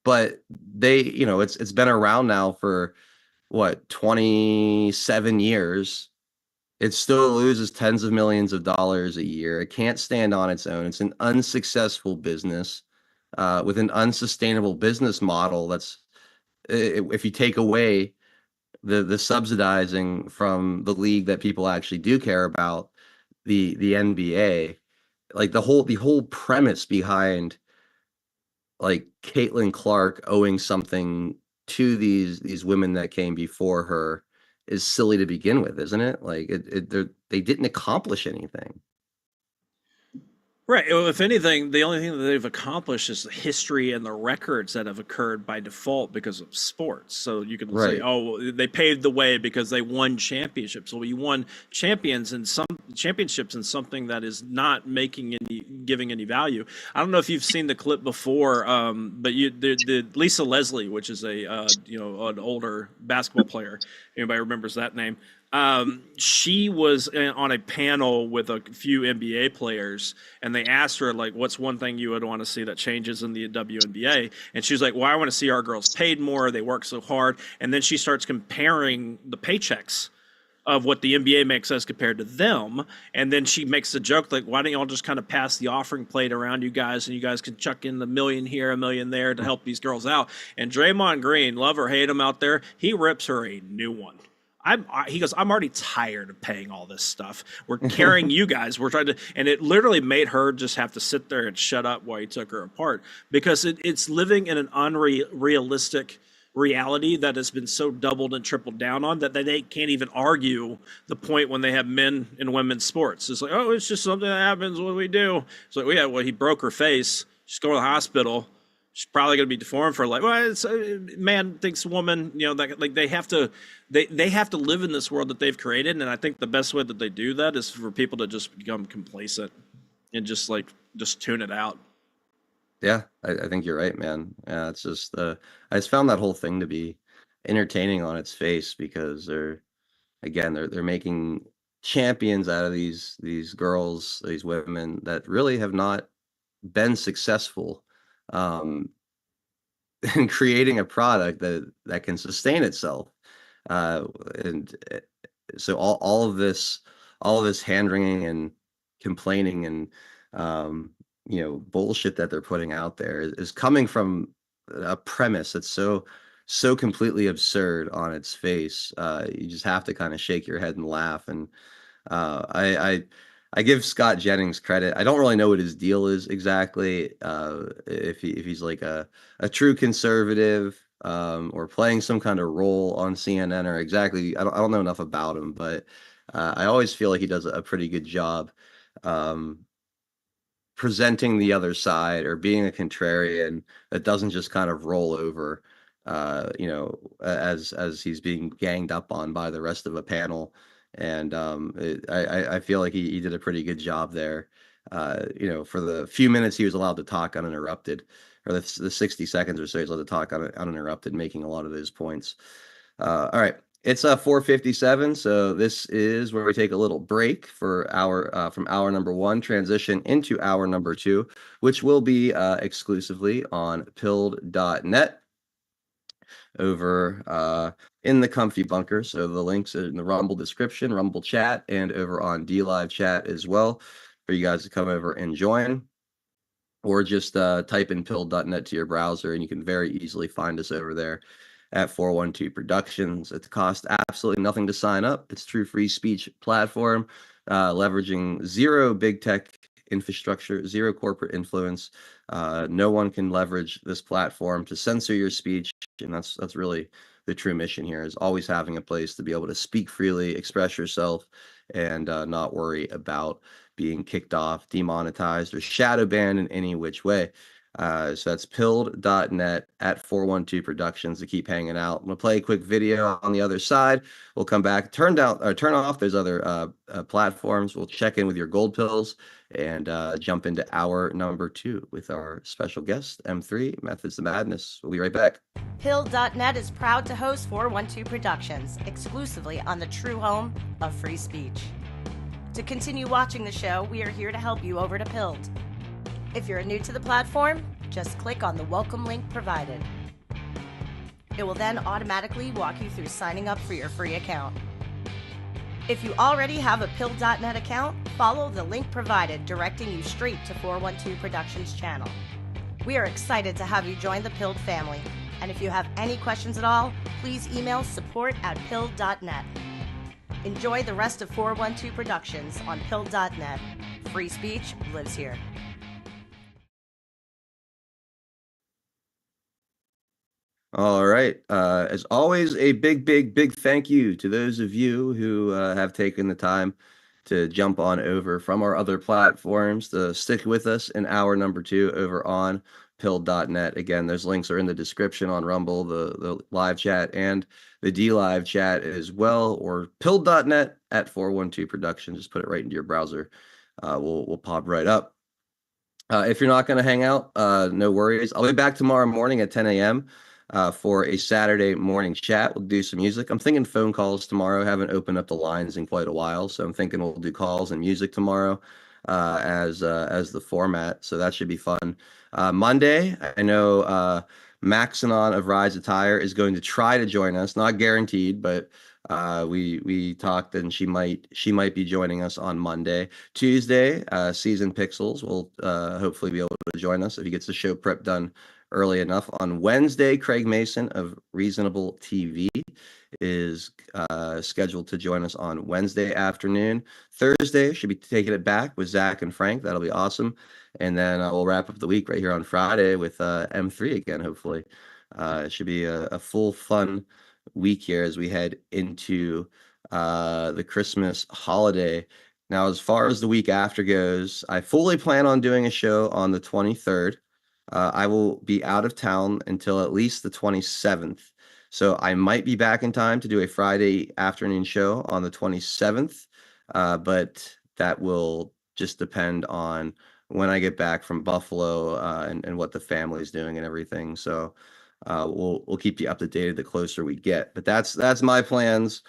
But it's been around now for what, 27 years. It still loses tens of millions of dollars a year. It can't stand on its own. It's an unsuccessful business with an unsustainable business model. That's if you take away the subsidizing from the league that people actually do care about, the NBA, like the whole premise behind like Caitlin Clark owing something to these women that came before her is silly to begin with, isn't it? Like they didn't accomplish anything. Right. Well, if anything, the only thing that they've accomplished is the history and the records that have occurred by default because of sports. So you can say, oh, they paved the way because they won championships. Well, you won championships in something that is not giving any value. I don't know if you've seen the clip before, but the Lisa Leslie, which is an older basketball player. Anybody remembers that name? She was on a panel with a few NBA players, and they asked her, like, what's one thing you would want to see that changes in the WNBA? And she was like, well, I want to see our girls paid more. They work so hard. And then she starts comparing the paychecks of what the NBA makes as compared to them. And then she makes the joke, like, why don't y'all just kind of pass the offering plate around you guys, and you guys can chuck in the million here, a million there to help these girls out. And Draymond Green, love or hate him out there, he rips her a new one. He goes, I'm already tired of paying all this stuff. We're carrying you guys. We're trying to, and it literally made her just have to sit there and shut up while he took her apart because it's living in an unrealistic reality that has been so doubled and tripled down on that they can't even argue the point when they have men and women's sports. It's like, oh, it's just something that happens. What do we do? It's like, well, he broke her face. She's going to the hospital. She's probably going to be deformed for life. Well, it's man thinks woman, that like they have to live in this world that they've created. And I think the best way that they do that is for people to just become complacent and just tune it out. Yeah, I think you're right, man. Yeah, it's just I just found that whole thing to be entertaining on its face because they're making champions out of these girls, these women that really have not been successful um, in creating a product that can sustain itself. Uh, and so all of this hand wringing and complaining and um, bullshit that they're putting out there is coming from a premise that's so completely absurd on its face. You just have to kind of shake your head and laugh. And I give Scott Jennings credit. I don't really know what his deal is exactly. If he's like a true conservative, or playing some kind of role on CNN, or exactly, I don't know enough about him, but I always feel like he does a pretty good job um, presenting the other side, or being a contrarian that doesn't just kind of roll over, as he's being ganged up on by the rest of a panel. And I feel like he did a pretty good job there. For the few minutes he was allowed to talk uninterrupted, or the 60 seconds or so he's allowed to talk uninterrupted, making a lot of those points. All right. It's 4:57, so this is where we take a little break for from hour number one, transition into hour number two, which will be exclusively on pilled.net over in the comfy bunker. So the links are in the Rumble description, Rumble chat, and over on D Live chat as well, for you guys to come over and join. Or just type in pilled.net to your browser, and you can very easily find us over there at 412 Productions. It costs absolutely nothing to sign up. It's true free speech platform, leveraging zero big tech infrastructure, zero corporate influence. No one can leverage this platform to censor your speech, and that's really the true mission here, is always having a place to be able to speak freely, express yourself, and not worry about being kicked off, demonetized, or shadow banned in any which way. So that's pilled.net at 412 Productions to keep hanging out. I'm gonna play a quick video on the other side. We'll come back, turn off those other platforms. We'll check in with your gold pills and jump into hour number two with our special guest, M3 Methods of Madness. We'll be right back. Pilled.net is proud to host 412 Productions, exclusively on the true home of free speech. To continue watching the show, we are here to help you over to Pilled. If you're new to the platform, just click on the welcome link provided. It will then automatically walk you through signing up for your free account. If you already have a Pilled.net account, follow the link provided directing you straight to 412 Productions channel. We are excited to have you join the Pilled family, and if you have any questions at all, please email support@pilled.net. Enjoy the rest of 412 Productions on Pilled.net. Free speech lives here. All right. As always, a big thank you to those of you who have taken the time to jump on over from our other platforms to stick with us in hour number two over on pilled.net. Again, those links are in the description on Rumble, the live chat, and the D Live chat as well, or pilled.net at 412 Production. Just put it right into your browser. We'll pop right up. If you're not going to hang out, no worries. I'll be back tomorrow morning at 10 a.m. For a Saturday morning chat. We'll do some music. I'm thinking phone calls tomorrow. I haven't opened up the lines in quite a while, so I'm thinking we'll do calls and music tomorrow as the format. So that should be fun. Monday, I know Maxanon of Rise Attire is going to try to join us. Not guaranteed, but we talked, and she might be joining us on Monday. Tuesday, Season Pixels will hopefully be able to join us if he gets the show prep done early enough. On Wednesday, Craig Mason of Reasonable TV is scheduled to join us on Wednesday afternoon. Thursday, should be taking it back with Zach and Frank. That'll be awesome. And then we'll wrap up the week right here on Friday with M3 again, hopefully. It should be a full fun week here as we head into the Christmas holiday. Now, as far as the week after goes, I fully plan on doing a show on the 23rd. I will be out of town until at least the 27th. So I might be back in time to do a Friday afternoon show on the 27th, but that will just depend on when I get back from Buffalo and what the family's doing and everything. So we'll keep you up to date the closer we get. But that's my plans.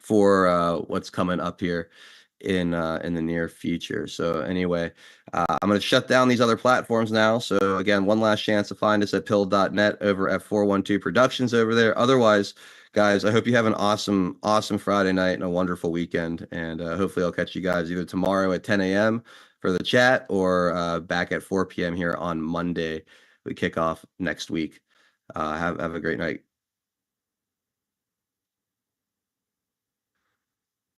for what's coming up here in the near future. So anyway, I'm going to shut down these other platforms now. So again, one last chance to find us at pill.net, over at 412 Productions over there. Otherwise, guys, I hope you have an awesome Friday night and a wonderful weekend. And hopefully I'll catch you guys either tomorrow at 10 a.m. for the chat, or back at 4 p.m. here on Monday. We kick off next week. Have a great night.